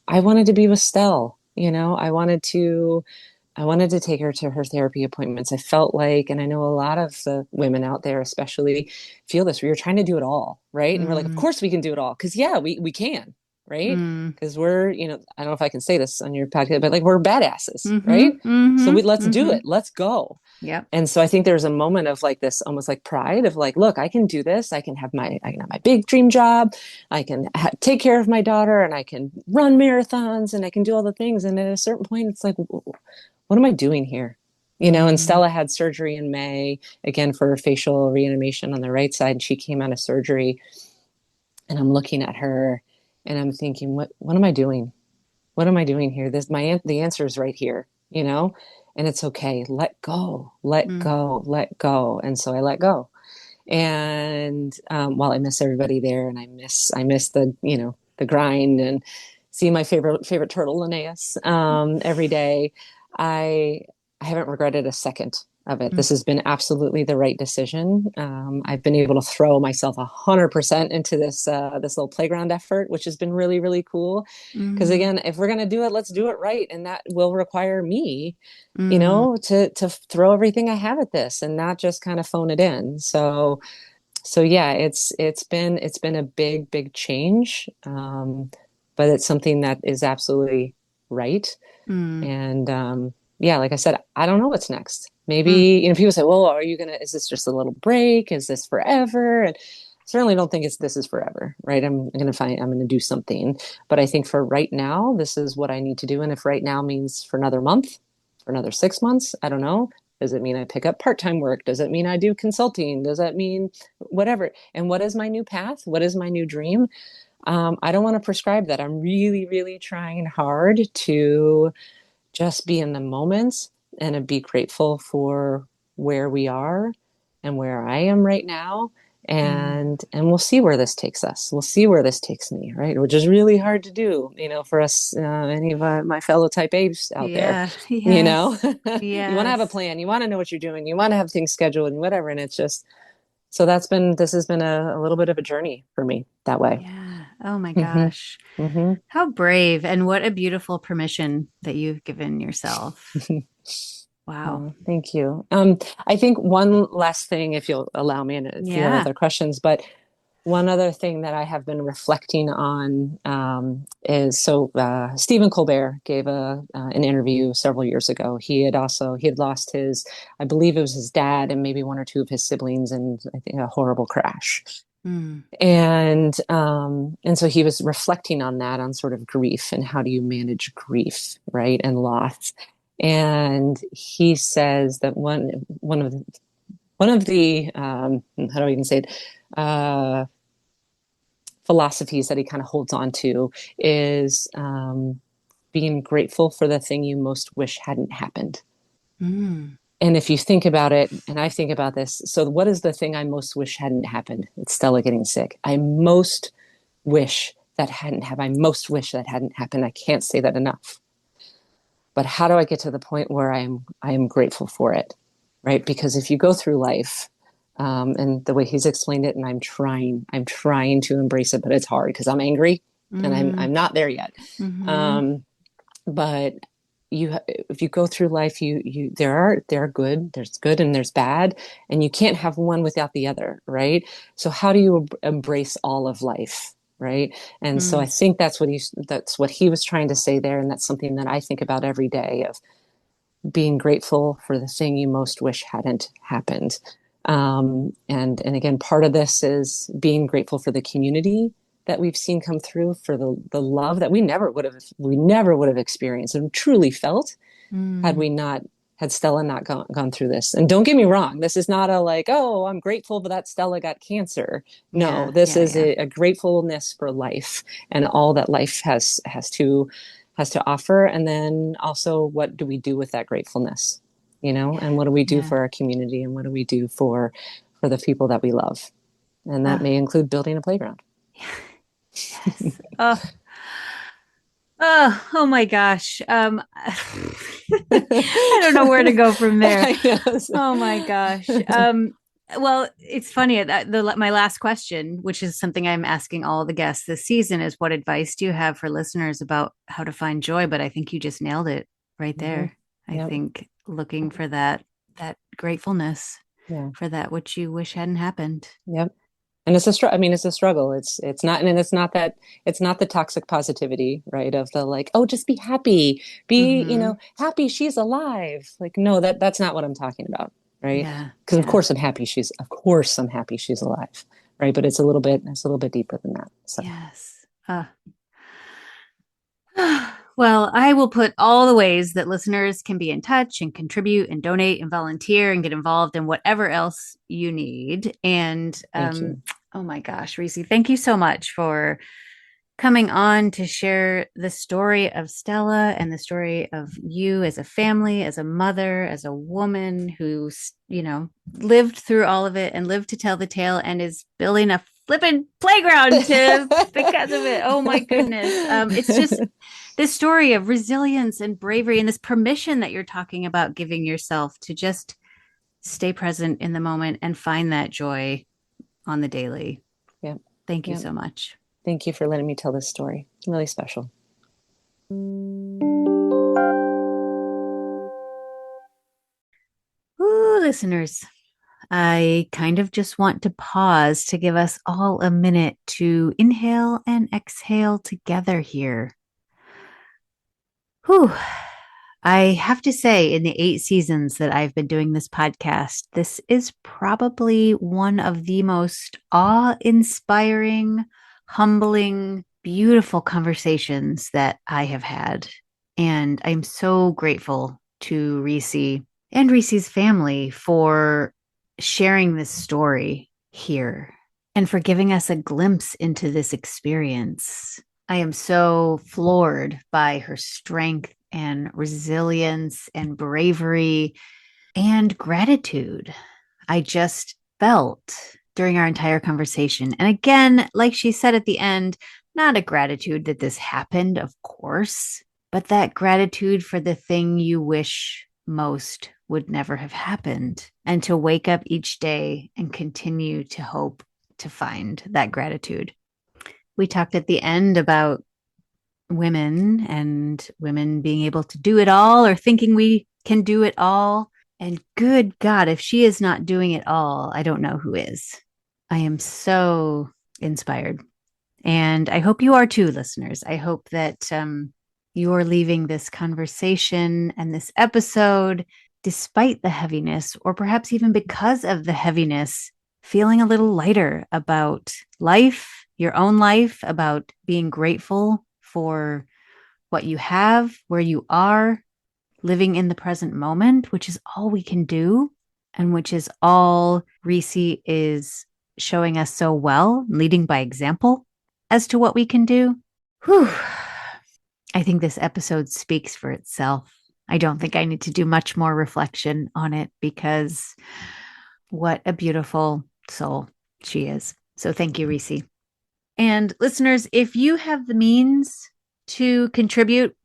Speaker 2: I wanted to be with Stell. I wanted to take her to her therapy appointments. I felt like, and I know a lot of the women out there especially feel this, where you're trying to do it all, right? And we're like, of
Speaker 1: Mm.
Speaker 2: course we can do it all. Cause yeah, we can. right?
Speaker 1: Mm.
Speaker 2: Because we're, I don't know if I can say this on your podcast, but like we're badasses,
Speaker 1: Mm-hmm.
Speaker 2: right? So
Speaker 1: Mm-hmm.
Speaker 2: let's do
Speaker 1: Mm-hmm.
Speaker 2: it. Let's go.
Speaker 1: Yep.
Speaker 2: And so I think there's a moment of like this almost like pride of like, look, I can do this. I can have my big dream job. I can take care of my daughter, and I can run marathons, and I can do all the things. And at a certain point, it's like, what am I doing here? And
Speaker 1: Mm.
Speaker 2: Stella had surgery in May, again, for facial reanimation on the right side. And she came out of surgery, and I'm looking at her and I'm thinking, what am I doing? What am I doing here? The answer is right here, and it's okay. Let go, let
Speaker 1: Mm.
Speaker 2: go, let go. And so I let go. And while I miss everybody there, and I miss the grind and see my favorite turtle, Linnaeus, every day, I I haven't regretted a second of it.
Speaker 1: Mm.
Speaker 2: This has been absolutely the right decision. I've been able to throw myself 100% into this little playground effort, which has been really, really cool. Because
Speaker 1: Mm.
Speaker 2: again, if we're going to do it, let's do it right, and that will require me,
Speaker 1: Mm.
Speaker 2: to throw everything I have at this and not just kind of phone it in. So yeah, it's been a big, big change, but it's something that is absolutely right.
Speaker 1: Mm.
Speaker 2: And yeah, like I said, I don't know what's next. Maybe,
Speaker 1: Mm.
Speaker 2: people say, well, is this just a little break? Is this forever? And certainly don't think this is forever, right? I'm going to do something. But I think for right now, this is what I need to do. And if right now means for another month, for another 6 months, I don't know. Does it mean I pick up part-time work? Does it mean I do consulting? Does that mean whatever? And what is my new path? What is my new dream? I don't want to prescribe that. I'm really, really trying hard to just be in the moments and to be grateful for where we are and where I am right now.
Speaker 1: Mm.
Speaker 2: And we'll see where this takes us. We'll see where this takes me, right? Which is really hard to do, for us, any of my fellow type A's out there.
Speaker 1: Yeah.
Speaker 2: You know,
Speaker 1: Yes.
Speaker 2: you want to have a
Speaker 1: Yes.
Speaker 2: plan, you want to know what you're doing, you want to have things scheduled and whatever. And it's just, so this has been a little bit of a journey for me that way.
Speaker 1: Yeah. Oh my
Speaker 2: Hmm.
Speaker 1: gosh.
Speaker 2: Hmm.
Speaker 1: How brave and what a beautiful permission that you've given yourself. Wow.
Speaker 2: Oh, thank you. I think one last thing, if you'll allow me, and if you have
Speaker 1: Yeah.
Speaker 2: other questions, but one other thing that I have been reflecting on, is Stephen Colbert gave an interview several years ago. He had lost I believe it was his dad and maybe one or two of his siblings in, I think, a horrible crash.
Speaker 1: Mm.
Speaker 2: And so he was reflecting on that, on sort of grief and how do you manage grief, right? And loss. And he says that one of the how do I even say it, philosophies that he kind of holds on to is, being grateful for the thing you most wish hadn't happened.
Speaker 1: Mm.
Speaker 2: And if you think about it, and I think about this, so what is the thing I most wish hadn't happened? It's Stella getting sick. I most wish that hadn't happened. I most wish that hadn't happened. I can't say that enough. But how do I get to the point where I am grateful for it, right? Because if you go through life, and the way he's explained it, and I'm trying to embrace it, but it's hard because I'm angry and I'm
Speaker 1: Mm.
Speaker 2: I'm not there yet.
Speaker 1: Mm-hmm.
Speaker 2: Um, but if you go through life, there's good and there's bad, and you can't have one without the other, right? So how do you embrace all of life, right? And so I
Speaker 1: Mm.
Speaker 2: think that's what he was trying to say there, and that's something that I think about every day, of being grateful for the thing you most wish hadn't happened. And again, part of this is being grateful for the community that we've seen come through, for the love that we never would have experienced and truly felt, had
Speaker 1: Mm.
Speaker 2: we not had Stella not gone through this. And don't get me wrong, this is not a like, oh, I'm grateful that Stella got cancer. No,
Speaker 1: Yeah.
Speaker 2: this
Speaker 1: Yeah.
Speaker 2: is
Speaker 1: Yeah.
Speaker 2: a gratefulness for life and all that life has to offer. And then also, what do we do with that gratefulness? And what do we do
Speaker 1: Yeah.
Speaker 2: for our community, and what do we do for the people that we love? And that
Speaker 1: Oh,
Speaker 2: may include building a playground.
Speaker 1: yes. Oh, oh my gosh. I don't know where to go from there.
Speaker 2: I know.
Speaker 1: Oh my gosh. Well, it's funny that my last question, which is something I'm asking all the guests this season, is what advice do you have for listeners about how to find joy? But I think you just nailed it right
Speaker 2: Hmm.
Speaker 1: there. I
Speaker 2: Yep.
Speaker 1: think looking for that gratefulness
Speaker 2: Yeah.
Speaker 1: for that which you wish hadn't happened.
Speaker 2: Yep. And it's I mean, it's a struggle. It's not, and it's not that, it's not the toxic positivity, right? Of the like, oh, just be happy, be,
Speaker 1: Mm-hmm.
Speaker 2: happy she's alive. Like, no, that's not what I'm talking about, right?
Speaker 1: Yeah.
Speaker 2: Because
Speaker 1: Yeah.
Speaker 2: of course I'm happy she's alive, right? But it's a little bit deeper than that. So
Speaker 1: Yes. Well, I will put all the ways that listeners can be in touch and contribute and donate and volunteer and get involved in whatever else you need. And
Speaker 2: thank you.
Speaker 1: oh my gosh, Rese, thank you so much for coming on to share the story of Stella and the story of you as a family, as a mother, as a woman who's, lived through all of it and lived to tell the tale and is building a flippin' playground because of it. Oh my goodness. It's just this story of resilience and bravery and this permission that you're talking about giving yourself to just stay present in the moment and find that joy on the daily.
Speaker 2: Yeah.
Speaker 1: Thank you
Speaker 2: Yeah.
Speaker 1: so much.
Speaker 2: Thank you for letting me tell this story. It's really special.
Speaker 1: Ooh, listeners, I kind of just want to pause to give us all a minute to inhale and exhale together here. Whew. I have to say, in the 8 seasons that I've been doing this podcast, this is probably one of the most awe-inspiring, humbling, beautiful conversations that I have had. And I'm so grateful to Rese and Rese's family for sharing this story here and for giving us a glimpse into this experience. I am so floored by her strength and resilience and bravery and gratitude. I just felt during our entire conversation. And again, like she said at the end, not a gratitude that this happened, of course, but that gratitude for the thing you wish most would never have happened, and to wake up each day and continue to hope to find that gratitude. We talked at the end about women and women being able to do it all or thinking we can do it all. And good God, if she is not doing it all, I don't know who is. I am so inspired. And I hope you are too, listeners. I hope that you're leaving this conversation and this episode, despite the heaviness, or perhaps even because of the heaviness, feeling a little lighter about life, your own life, about being grateful for what you have, where you are, living in the present moment, which is all we can do, and which is all Rese is showing us so well, leading by example as to what we can do. Whew. I think this episode speaks for itself. I don't think I need to do much more reflection on it because what a beautiful soul she is. So thank you, Rese. And listeners, if you have the means to contribute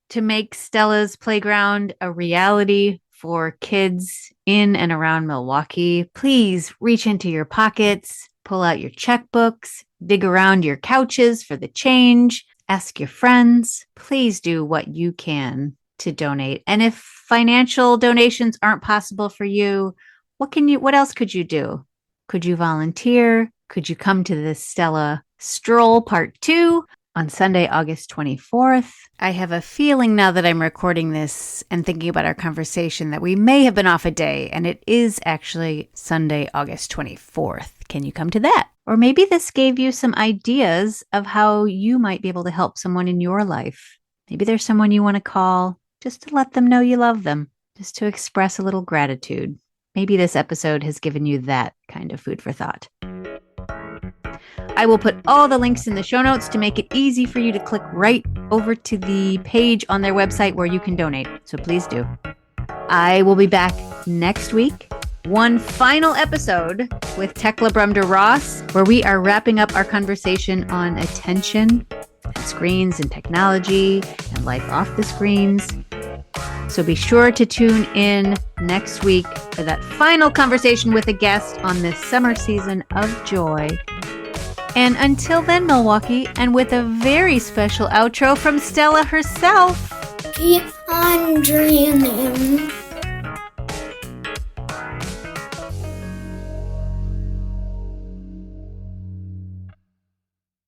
Speaker 1: to make Stella's Playground a reality for kids in and around Milwaukee, please reach into your pockets, pull out your checkbooks, dig around your couches for the change, ask your friends. Please do what you can to donate. And if financial donations aren't possible for you, what else could you do? Could you volunteer? Could you come to the Stella Stroll Part 2 on Sunday, August 24th? I have a feeling now that I'm recording this and thinking about our conversation that we may have been off a day, and it is actually Sunday, August 24th. Can you come to that? Or maybe this gave you some ideas of how you might be able to help someone in your life. Maybe there's someone you want to call just to let them know you love them, just to express a little gratitude. Maybe this episode has given you that kind of food for thought. I will put all the links in the show notes to make it easy for you to click right over to the page on their website where you can donate. So please do. I will be back next week. One final episode with Tekla Brumder-Ross, where we are wrapping up our conversation on attention and screens and technology and life off the screens. So be sure to tune in next week for that final conversation with a guest on this summer season of joy. And until then, Milwaukee, and with a very special outro from Stella herself.
Speaker 3: Keep on dreaming.